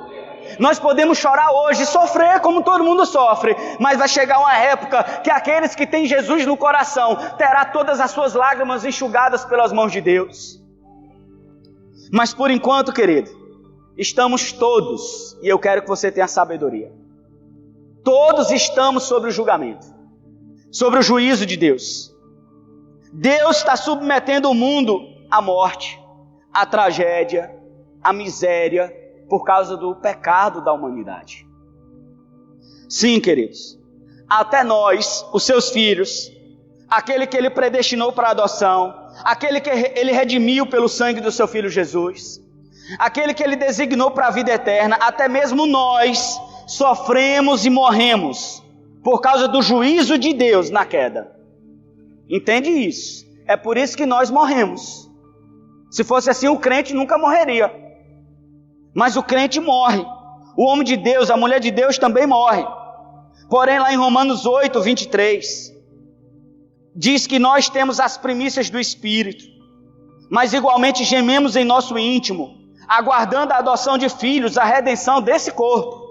Nós podemos chorar hoje, sofrer como todo mundo sofre, mas vai chegar uma época que aqueles que têm Jesus no coração terá todas as suas lágrimas enxugadas pelas mãos de Deus. Mas por enquanto, querido, estamos todos, e eu quero que você tenha sabedoria, todos estamos sobre o julgamento, sobre o juízo de Deus. Deus está submetendo o mundo à morte, à tragédia, à miséria, por causa do pecado da humanidade. Sim, queridos, até nós, os seus filhos, aquele que ele predestinou para a adoção, aquele que ele redimiu pelo sangue do seu filho Jesus, aquele que ele designou para a vida eterna, até mesmo nós sofremos e morremos por causa do juízo de Deus na queda. Entende isso? É por isso que nós morremos. Se fosse assim, o crente nunca morreria. Mas o crente morre. O homem de Deus, a mulher de Deus também morre. Porém, lá em Romanos 8:23, diz que nós temos as primícias do Espírito, mas igualmente gememos em nosso íntimo, aguardando a adoção de filhos, a redenção desse corpo.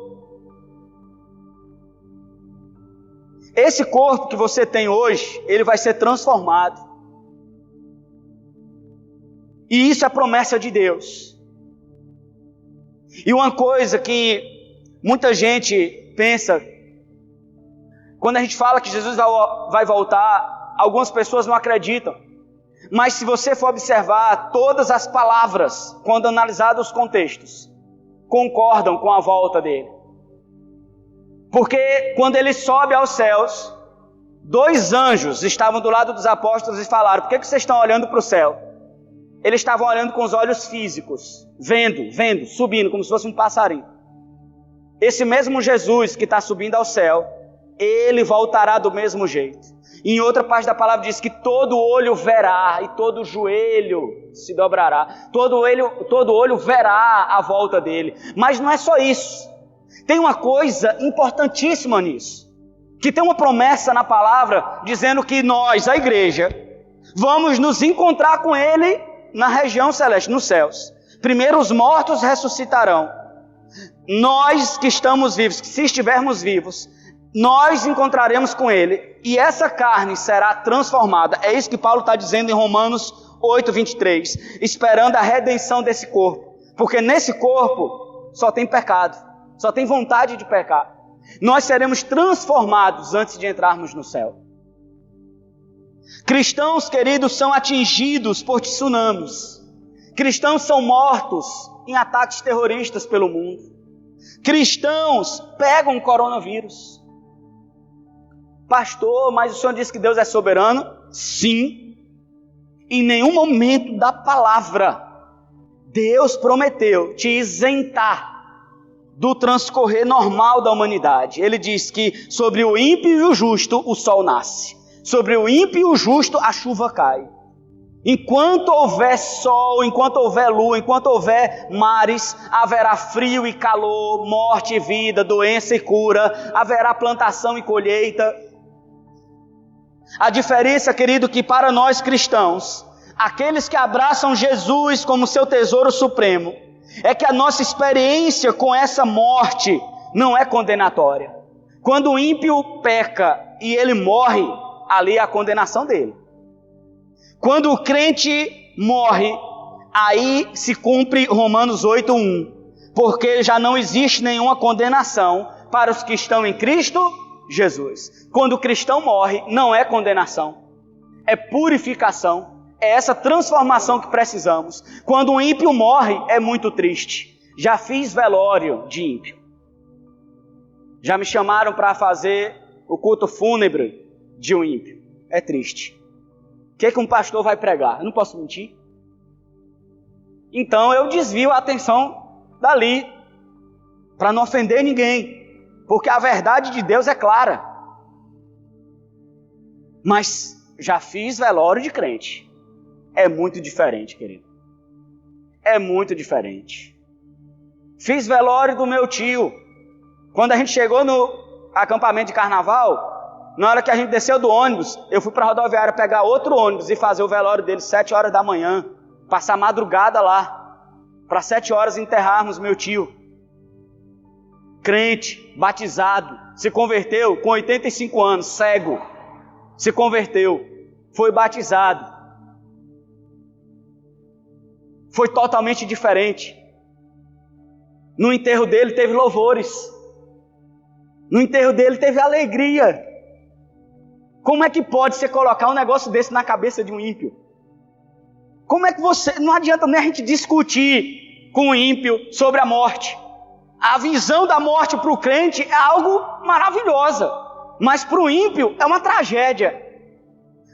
Esse corpo que você tem hoje, ele vai ser transformado. E isso é promessa de Deus. E uma coisa que muita gente pensa, quando a gente fala que Jesus vai voltar, algumas pessoas não acreditam. Mas se você for observar, todas as palavras, quando analisados os contextos, concordam com a volta dele. Porque quando ele sobe aos céus, 2 anjos estavam do lado dos apóstolos e falaram: por que vocês estão olhando para o céu? Eles estavam olhando com os olhos físicos, vendo, subindo, como se fosse um passarinho. Esse mesmo Jesus que está subindo ao céu, ele voltará do mesmo jeito. Em outra parte da palavra diz que todo olho verá e todo joelho se dobrará. Todo olho verá a volta dele. Mas não é só isso. Tem uma coisa importantíssima nisso. Que tem uma promessa na palavra dizendo que nós, a igreja, vamos nos encontrar com ele na região celeste, nos céus. Primeiro os mortos ressuscitarão. Nós que estamos vivos, se estivermos vivos, nós encontraremos com ele. E essa carne será transformada. É isso que Paulo está dizendo em Romanos 8:23. Esperando a redenção desse corpo. Porque nesse corpo só tem pecado. Só tem vontade de pecar. Nós seremos transformados antes de entrarmos no céu. Cristãos, queridos, são atingidos por tsunamis. Cristãos são mortos em ataques terroristas pelo mundo. Cristãos pegam o coronavírus. Pastor, mas o senhor disse que Deus é soberano? Sim. Em nenhum momento da palavra Deus prometeu te isentar do transcorrer normal da humanidade. Ele diz que sobre o ímpio e o justo o sol nasce. Sobre o ímpio e o justo a chuva cai. Enquanto houver sol, enquanto houver lua, enquanto houver mares, haverá frio e calor, morte e vida, doença e cura, haverá plantação e colheita. A diferença, querido, que para nós cristãos, aqueles que abraçam Jesus como seu tesouro supremo, é que a nossa experiência com essa morte não é condenatória. Quando o ímpio peca e ele morre, ali é a condenação dele. Quando o crente morre, aí se cumpre Romanos 8:1, porque já não existe nenhuma condenação para os que estão em Cristo Jesus. Quando o cristão morre, não é condenação, é purificação, é essa transformação que precisamos. Quando um ímpio morre, é muito triste. Já fiz velório de ímpio. Já me chamaram para fazer o culto fúnebre de um ímpio. É triste. O que um pastor vai pregar? Eu não posso mentir. Então eu desvio a atenção dali, para não ofender ninguém, porque a verdade de Deus é clara. Mas já fiz velório de crente. É muito diferente, querido. É muito diferente. Fiz velório do meu tio. Quando a gente chegou no acampamento de carnaval, na hora que a gente desceu do ônibus, eu fui para a rodoviária pegar outro ônibus e fazer o velório dele 7 horas da manhã. Passar a madrugada lá, para 7 horas enterrarmos meu tio. Crente, batizado, se converteu com 85 anos, cego. Se converteu, foi batizado. Foi totalmente diferente. No enterro dele teve louvores. No enterro dele teve alegria. Como é que pode você colocar um negócio desse na cabeça de um ímpio? Como é que você... Não adianta nem a gente discutir com o ímpio sobre a morte. A visão da morte para o crente é algo maravilhosa, mas para o ímpio é uma tragédia.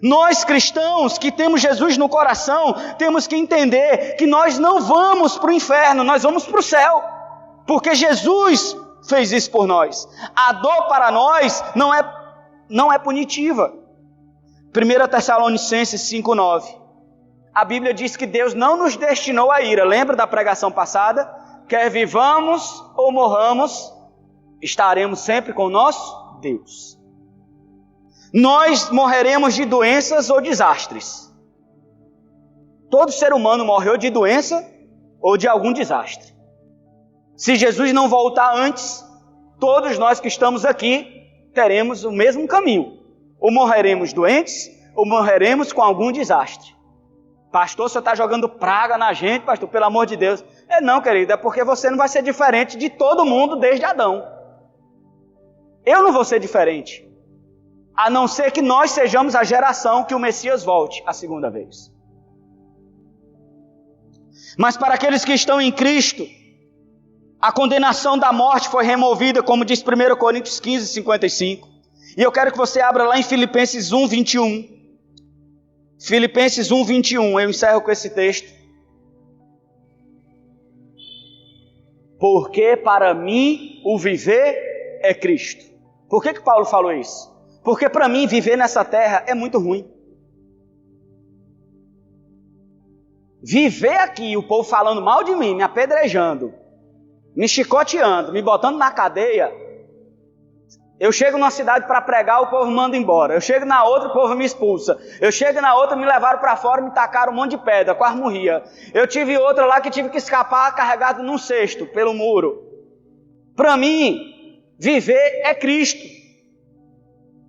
Nós cristãos que temos Jesus no coração, temos que entender que nós não vamos para o inferno, nós vamos para o céu, porque Jesus fez isso por nós. A dor para nós não é punitiva. 1 Tessalonicenses 5:9. A Bíblia diz que Deus não nos destinou à ira. Lembra da pregação passada? Quer vivamos ou morramos, estaremos sempre com nosso Deus. Nós morreremos de doenças ou desastres. Todo ser humano morreu de doença ou de algum desastre. Se Jesus não voltar antes, todos nós que estamos aqui teremos o mesmo caminho. Ou morreremos doentes, ou morreremos com algum desastre. Pastor, você está jogando praga na gente, pastor, pelo amor de Deus. Não, querido, é porque você não vai ser diferente de todo mundo desde Adão. Eu não vou ser diferente. A não ser que nós sejamos a geração que o Messias volte a segunda vez. Mas para aqueles que estão em Cristo, a condenação da morte foi removida, como diz 1 Coríntios 15:55. E eu quero que você abra lá em Filipenses 1:21. Filipenses 1:21, eu encerro com esse texto. Porque para mim o viver é Cristo. Por que Paulo falou isso? Porque para mim viver nessa terra é muito ruim. Viver aqui, o povo falando mal de mim, me apedrejando, me chicoteando, me botando na cadeia. Eu chego numa cidade para pregar, o povo manda embora. Eu chego na outra, o povo me expulsa. Eu chego na outra, me levaram para fora, me tacaram um monte de pedra, quase morria. Eu tive outra lá que tive que escapar carregado num cesto pelo muro. Para mim, viver é Cristo.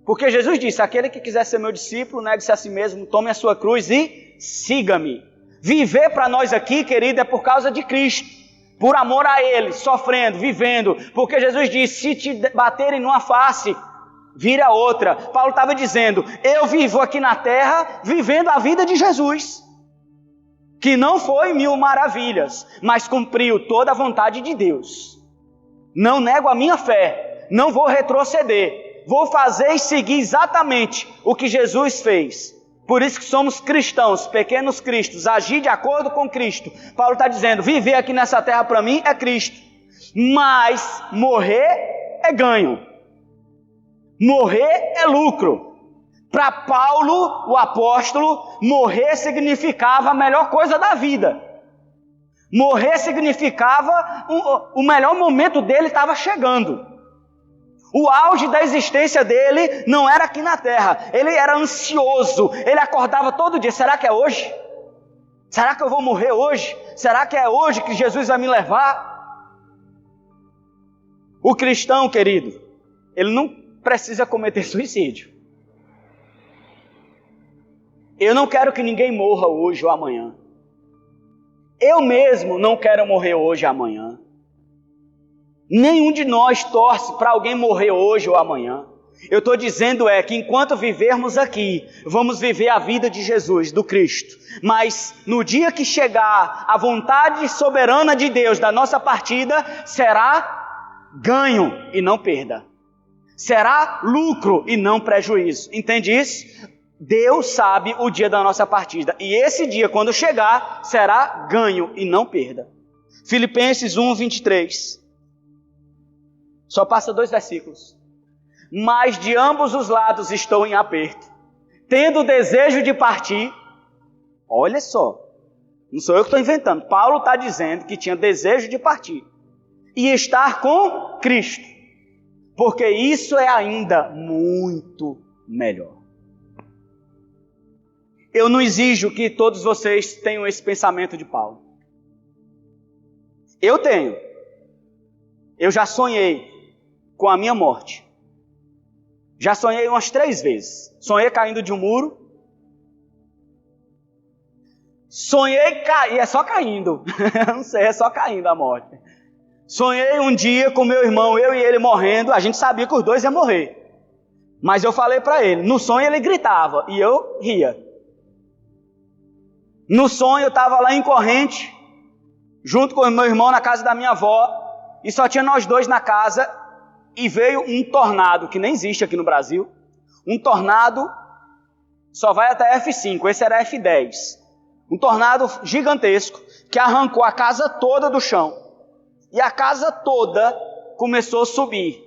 Porque Jesus disse, aquele que quiser ser meu discípulo, negue-se a si mesmo, tome a sua cruz e siga-me. Viver para nós aqui, querido, é por causa de Cristo. Por amor a Ele, sofrendo, vivendo. Porque Jesus disse, se te baterem numa face, vira outra. Paulo estava dizendo, eu vivo aqui na terra, vivendo a vida de Jesus. Que não foi 1000 maravilhas, mas cumpriu toda a vontade de Deus. Não nego a minha fé, não vou retroceder. Vou fazer e seguir exatamente o que Jesus fez. Por isso que somos cristãos, pequenos cristos, agir de acordo com Cristo. Paulo está dizendo, viver aqui nessa terra para mim é Cristo, mas morrer é ganho, morrer é lucro. Para Paulo, o apóstolo, morrer significava a melhor coisa da vida. Morrer significava o melhor momento dele estava chegando. O auge da existência dele não era aqui na terra. Ele era ansioso. Ele acordava todo dia. Será que é hoje? Será que eu vou morrer hoje? Será que é hoje que Jesus vai me levar? O cristão, querido, ele não precisa cometer suicídio. Eu não quero que ninguém morra hoje ou amanhã. Eu mesmo não quero morrer hoje ou amanhã. Nenhum de nós torce para alguém morrer hoje ou amanhã. Eu estou dizendo que enquanto vivermos aqui, vamos viver a vida de Jesus, do Cristo. Mas no dia que chegar a vontade soberana de Deus da nossa partida, será ganho e não perda. Será lucro e não prejuízo. Entende isso? Deus sabe o dia da nossa partida. E esse dia, quando chegar, será ganho e não perda. Filipenses 1, 23. Só passa 2 versículos. Mas de ambos os lados estou em aperto, tendo o desejo de partir. Olha só, não sou eu que estou inventando. Paulo está dizendo que tinha desejo de partir e estar com Cristo, porque isso é ainda muito melhor. Eu não exijo que todos vocês tenham esse pensamento de Paulo. Eu tenho. Eu já sonhei com a minha morte. Já sonhei umas 3 vezes. Sonhei caindo de um muro. Sonhei cair, é só caindo. Não sei, é só caindo a morte. Sonhei um dia com meu irmão, eu e ele morrendo. A gente sabia que os dois iam morrer. Mas eu falei para ele. No sonho ele gritava e eu ria. No sonho eu estava lá em Corrente, junto com o meu irmão na casa da minha avó. E só tinha nós dois na casa. E veio um tornado, que nem existe aqui no Brasil. Um tornado só vai até F5, esse era F10. Um tornado gigantesco que arrancou a casa toda do chão. E a casa toda começou a subir.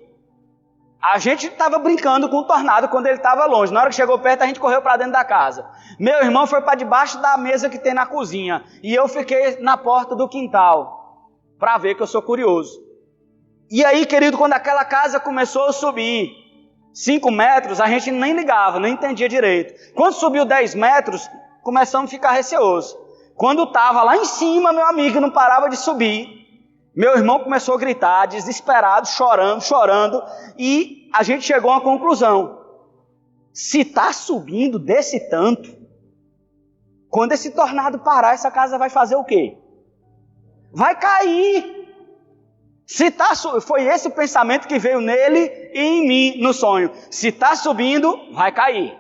A gente estava brincando com o tornado quando ele estava longe. Na hora que chegou perto, a gente correu para dentro da casa. Meu irmão foi para debaixo da mesa que tem na cozinha. E eu fiquei na porta do quintal, para ver, que eu sou curioso. E aí, querido, quando aquela casa começou a subir 5 metros, a gente nem ligava, nem entendia direito. Quando subiu 10 metros, começamos a ficar receosos. Quando estava lá em cima, meu amigo, não parava de subir. Meu irmão começou a gritar, desesperado, chorando. E a gente chegou a uma conclusão. Se está subindo desse tanto, quando esse tornado parar, essa casa vai fazer o quê? Vai cair. Foi esse o pensamento que veio nele e em mim no sonho. Se está subindo, vai cair.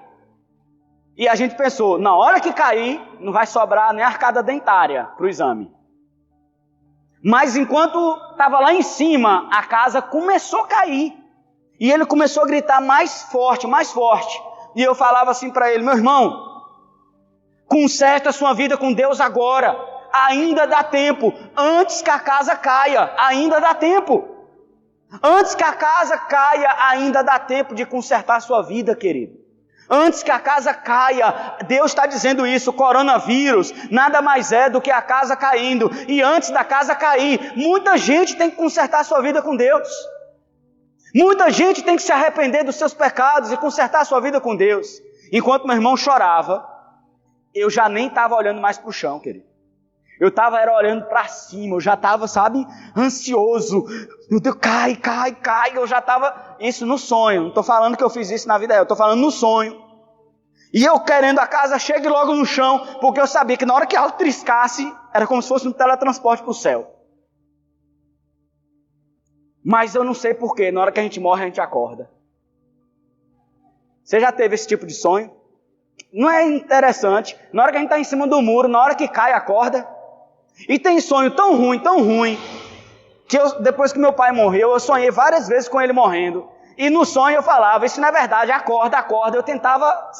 E a gente pensou, na hora que cair, não vai sobrar nem arcada dentária para o exame. Mas enquanto estava lá em cima, a casa começou a cair. E ele começou a gritar mais forte, mais forte. E eu falava assim para ele, meu irmão, conserta a sua vida com Deus agora. Ainda dá tempo, antes que a casa caia, ainda dá tempo. Antes que a casa caia, ainda dá tempo de consertar a sua vida, querido. Antes que a casa caia, Deus está dizendo isso, o coronavírus nada mais é do que a casa caindo. E antes da casa cair, muita gente tem que consertar a sua vida com Deus. Muita gente tem que se arrepender dos seus pecados e consertar a sua vida com Deus. Enquanto meu irmão chorava, eu já nem estava olhando mais para o chão, querido. Eu estava olhando para cima, eu já estava, ansioso. Meu Deus, cai, eu já estava, isso no sonho, não estou falando que eu fiz isso na vida real, eu estou falando no sonho. E eu querendo a casa chegue logo no chão, porque eu sabia que na hora que ela triscasse, era como se fosse um teletransporte para o céu. Mas eu não sei porquê, na hora que a gente morre, a gente acorda. Você já teve esse tipo de sonho? Não é interessante? Na hora que a gente está em cima do muro, na hora que cai, acorda. E tem sonho tão ruim, que depois que meu pai morreu, eu sonhei várias vezes com ele morrendo. E no sonho eu falava, isso não é verdade, acorda. Eu tentava,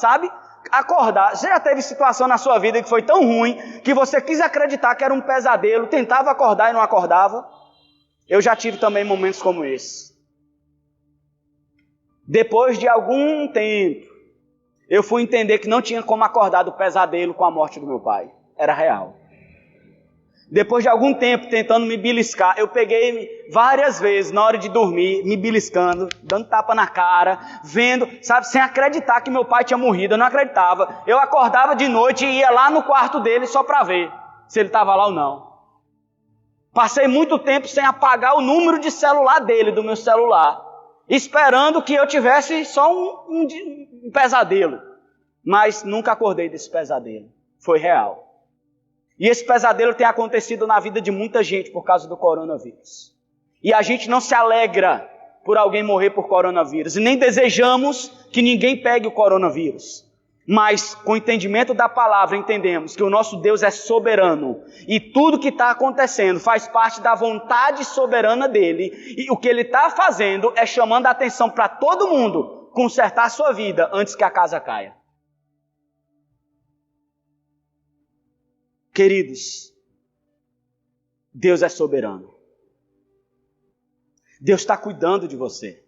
acordar. Você já teve situação na sua vida que foi tão ruim que você quis acreditar que era um pesadelo, tentava acordar e não acordava? Eu já tive também momentos como esse. Depois de algum tempo, eu fui entender que não tinha como acordar do pesadelo com a morte do meu pai. Era real. Depois de algum tempo tentando me beliscar, eu peguei várias vezes na hora de dormir, me beliscando, dando tapa na cara, vendo, sabe, sem acreditar que meu pai tinha morrido. Eu não acreditava. Eu acordava de noite e ia lá no quarto dele só para ver se ele estava lá ou não. Passei muito tempo sem apagar o número de celular dele, do meu celular, esperando que eu tivesse só um pesadelo. Mas nunca acordei desse pesadelo. Foi real. E esse pesadelo tem acontecido na vida de muita gente por causa do coronavírus. E a gente não se alegra por alguém morrer por coronavírus. E nem desejamos que ninguém pegue o coronavírus. Mas com o entendimento da palavra entendemos que o nosso Deus é soberano. E tudo que está acontecendo faz parte da vontade soberana dele. E o que ele está fazendo é chamando a atenção para todo mundo consertar a sua vida antes que a casa caia. Queridos, Deus é soberano. Deus está cuidando de você.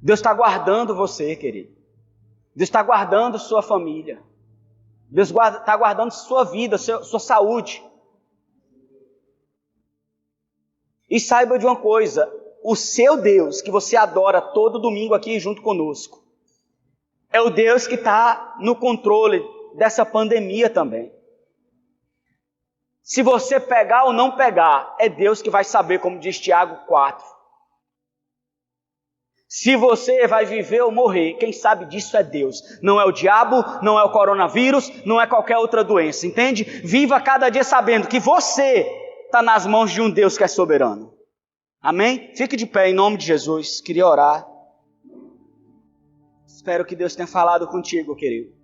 Deus está guardando você, querido. Deus está guardando sua família. Deus está guardando sua vida, sua saúde. E saiba de uma coisa, o seu Deus, que você adora todo domingo aqui junto conosco, é o Deus que está no controle dessa pandemia também. Se você pegar ou não pegar, é Deus que vai saber, como diz Tiago 4. Se você vai viver ou morrer, quem sabe disso é Deus. Não é o diabo, não é o coronavírus, não é qualquer outra doença, entende? Viva cada dia sabendo que você está nas mãos de um Deus que é soberano. Amém? Fique de pé em nome de Jesus. Queria orar. Espero que Deus tenha falado contigo, querido.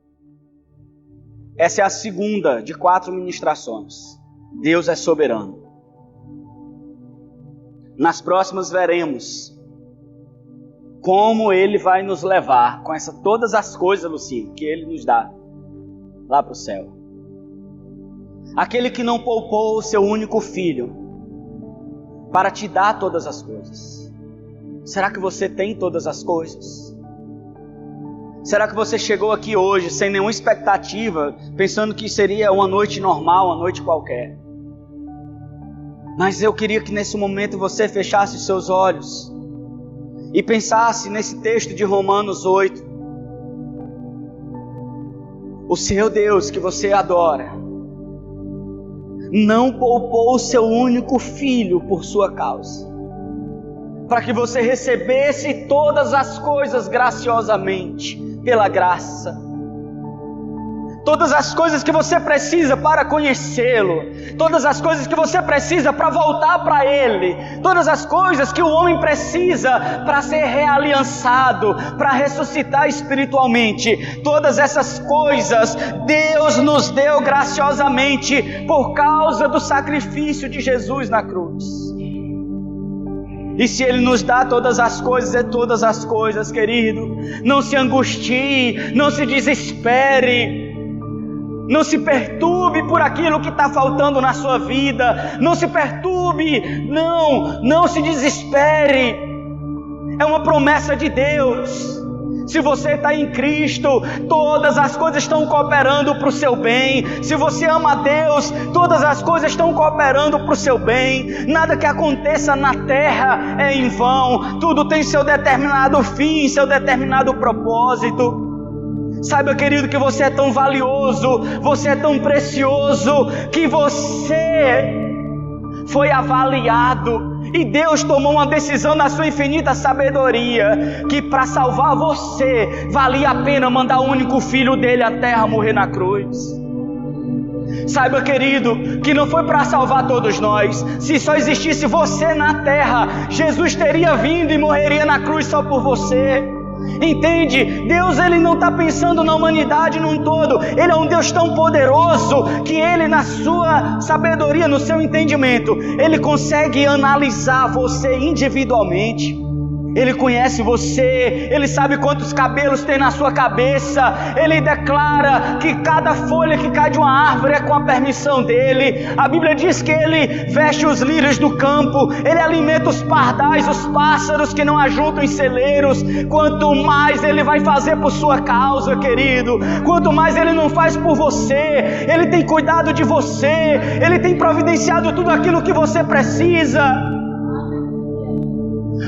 Essa é a segunda de 4 ministrações. Deus é soberano. Nas próximas veremos como Ele vai nos levar com todas as coisas, Lucinho, que Ele nos dá lá para o céu. Aquele que não poupou o seu único filho para te dar todas as coisas. Será que você tem todas as coisas? Será que você chegou aqui hoje sem nenhuma expectativa, pensando que seria uma noite normal, uma noite qualquer? Mas eu queria que nesse momento você fechasse os seus olhos e pensasse nesse texto de Romanos 8. O seu Deus que você adora não poupou o seu único filho por sua causa, para que você recebesse todas as coisas graciosamente, pela graça. Todas as coisas que você precisa para conhecê-lo, todas as coisas que você precisa para voltar para Ele, todas as coisas que o homem precisa para ser realiançado, para ressuscitar espiritualmente, todas essas coisas Deus nos deu graciosamente por causa do sacrifício de Jesus na cruz. E se Ele nos dá todas as coisas, é todas as coisas, querido. Não se angustie, não se desespere, não se perturbe por aquilo que está faltando na sua vida. Não se perturbe, não se desespere. É uma promessa de Deus. Se você está em Cristo, todas as coisas estão cooperando para o seu bem. Se você ama a Deus, todas as coisas estão cooperando para o seu bem. Nada que aconteça na terra é em vão. Tudo tem seu determinado fim, seu determinado propósito. Saiba, querido, que você é tão valioso, você é tão precioso, que você foi avaliado. E Deus tomou uma decisão na sua infinita sabedoria, que para salvar você, valia a pena mandar o único filho dele à terra morrer na cruz. Saiba, querido, que não foi para salvar todos nós. Se só existisse você na terra, Jesus teria vindo e morreria na cruz só por você. Entende? Deus, Ele não está pensando na humanidade num todo. Ele é um Deus tão poderoso que Ele, na sua sabedoria, no seu entendimento, Ele consegue analisar você individualmente. Ele conhece você, Ele sabe quantos cabelos tem na sua cabeça. Ele declara que cada folha que cai de uma árvore é com a permissão dEle. A Bíblia diz que Ele veste os lírios do campo, Ele alimenta os pardais, os pássaros que não ajuntam em celeiros. Quanto mais Ele vai fazer por sua causa, querido, quanto mais Ele não faz por você. Ele tem cuidado de você, Ele tem providenciado tudo aquilo que você precisa.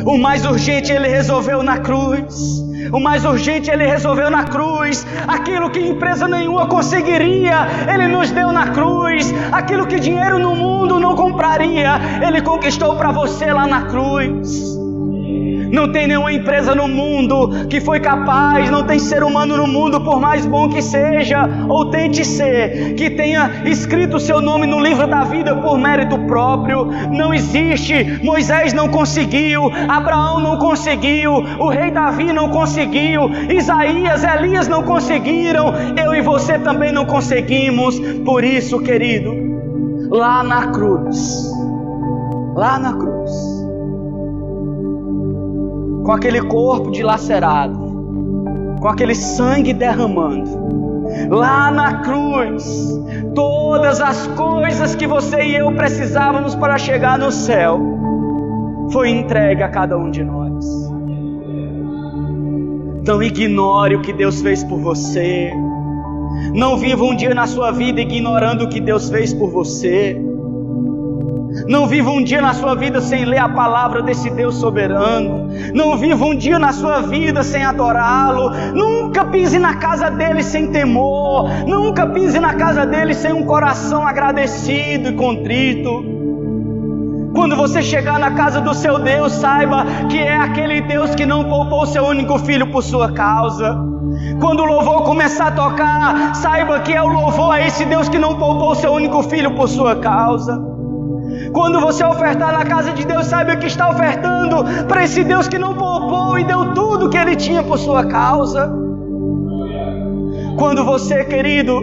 O mais urgente Ele resolveu na cruz. O mais urgente Ele resolveu na cruz. Aquilo que empresa nenhuma conseguiria, Ele nos deu na cruz. Aquilo que dinheiro no mundo não compraria, Ele conquistou para você lá na cruz. Não tem nenhuma empresa no mundo que foi capaz, não tem ser humano no mundo, por mais bom que seja, ou tente ser, que tenha escrito o seu nome no livro da vida por mérito próprio. Não existe. Moisés não conseguiu, Abraão não conseguiu, o rei Davi não conseguiu, Isaías, Elias não conseguiram, eu e você também não conseguimos. Por isso, querido, lá na cruz, com aquele corpo dilacerado, com aquele sangue derramando, lá na cruz, todas as coisas que você e eu precisávamos para chegar no céu, foi entregue a cada um de nós. Não ignore o que Deus fez por você. Não viva um dia na sua vida ignorando o que Deus fez por você. Não viva um dia na sua vida sem ler a palavra desse Deus soberano. Não viva um dia na sua vida sem adorá-lo. Nunca pise na casa dele sem temor. Nunca pise na casa dele sem um coração agradecido e contrito. Quando você chegar na casa do seu Deus, saiba que é aquele Deus que não poupou seu único filho por sua causa. Quando o louvor começar a tocar, saiba que é o louvor a esse Deus que não poupou seu único filho por sua causa. Quando você ofertar na casa de Deus, saiba que está ofertando para esse Deus que não poupou e deu tudo que Ele tinha por sua causa. Quando você, querido,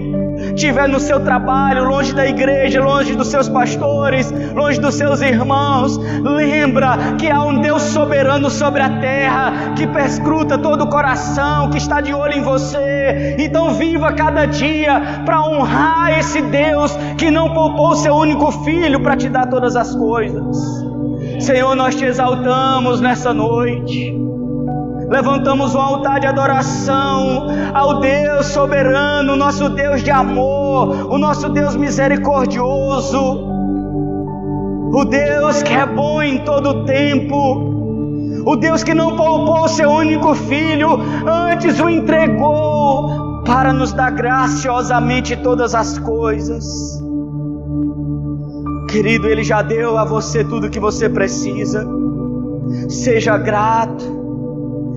estiver no seu trabalho, longe da igreja, longe dos seus pastores, longe dos seus irmãos, lembra que há um Deus soberano sobre a terra, que perscruta todo o coração, que está de olho em você. Então viva cada dia para honrar esse Deus que não poupou seu único filho para te dar todas as coisas. Senhor, nós te exaltamos nessa noite. Levantamos um altar de adoração ao Deus soberano, o nosso Deus de amor, o nosso Deus misericordioso, o Deus que é bom em todo o tempo, o Deus que não poupou seu único filho, antes o entregou para nos dar graciosamente todas as coisas. Querido, Ele já deu a você tudo que você precisa. Seja grato.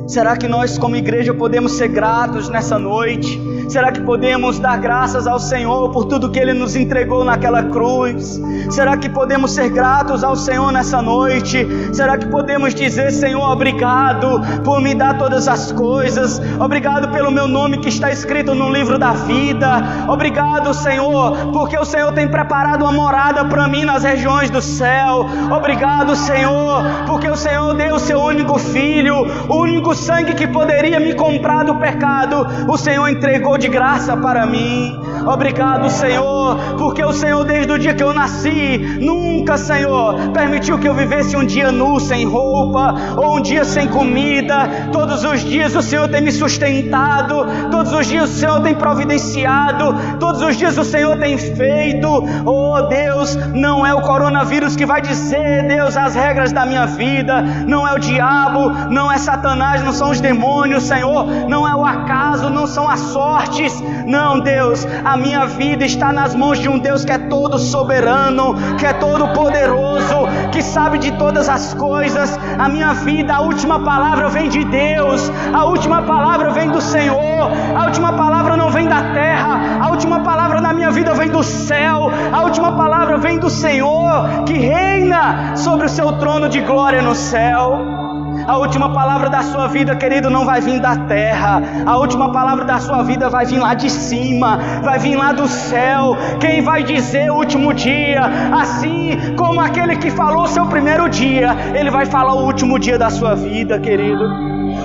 Será que nós como igreja podemos ser gratos nessa noite? Será que podemos dar graças ao Senhor por tudo que Ele nos entregou naquela cruz? Será que podemos ser gratos ao Senhor nessa noite? Será que podemos dizer: Senhor, obrigado por me dar todas as coisas. Obrigado pelo meu nome que está escrito no livro da vida. Obrigado, Senhor, porque o Senhor tem preparado uma morada para mim nas regiões do céu. Obrigado, Senhor, porque o Senhor deu o seu único filho, o único sangue que poderia me comprar do pecado, o Senhor entregou de graça para mim. Obrigado, Senhor, porque o Senhor, desde o dia que eu nasci, nunca, Senhor, permitiu que eu vivesse um dia nu, sem roupa, ou um dia sem comida. Todos os dias o Senhor tem me sustentado, todos os dias o Senhor tem providenciado, todos os dias o Senhor tem feito. Oh Deus, não é o coronavírus que vai dizer, Deus, as regras da minha vida, não é o diabo, não é Satanás, não são os demônios, Senhor, não é o acaso, não são as sortes. Não, Deus, a minha vida está nas mãos de um Deus que é todo soberano, que é todo poderoso, que sabe de todas as coisas. A minha vida, a última palavra vem de Deus, a última palavra vem do Senhor, a última palavra não vem da terra, a última palavra na minha vida vem do céu, a última palavra vem do Senhor, que reina sobre o seu trono de glória no céu. A última palavra da sua vida, querido, não vai vir da terra. A última palavra da sua vida vai vir lá de cima, vai vir lá do céu. Quem vai dizer o último dia, assim como aquele que falou o seu primeiro dia, ele vai falar o último dia da sua vida, querido.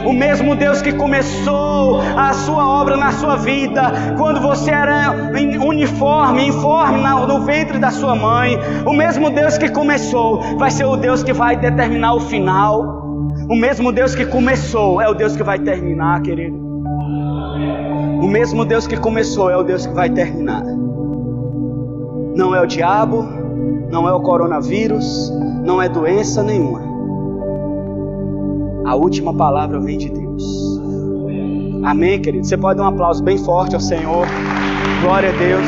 O mesmo Deus que começou a sua obra na sua vida, quando você era informe no ventre da sua mãe, o mesmo Deus que começou, vai ser o Deus que vai determinar o final. O mesmo Deus que começou, é o Deus que vai terminar, querido. O mesmo Deus que começou, é o Deus que vai terminar. Não é o diabo, não é o coronavírus, não é doença nenhuma. A última palavra vem de Deus. Amém, querido? Você pode dar um aplauso bem forte ao Senhor. Glória a Deus.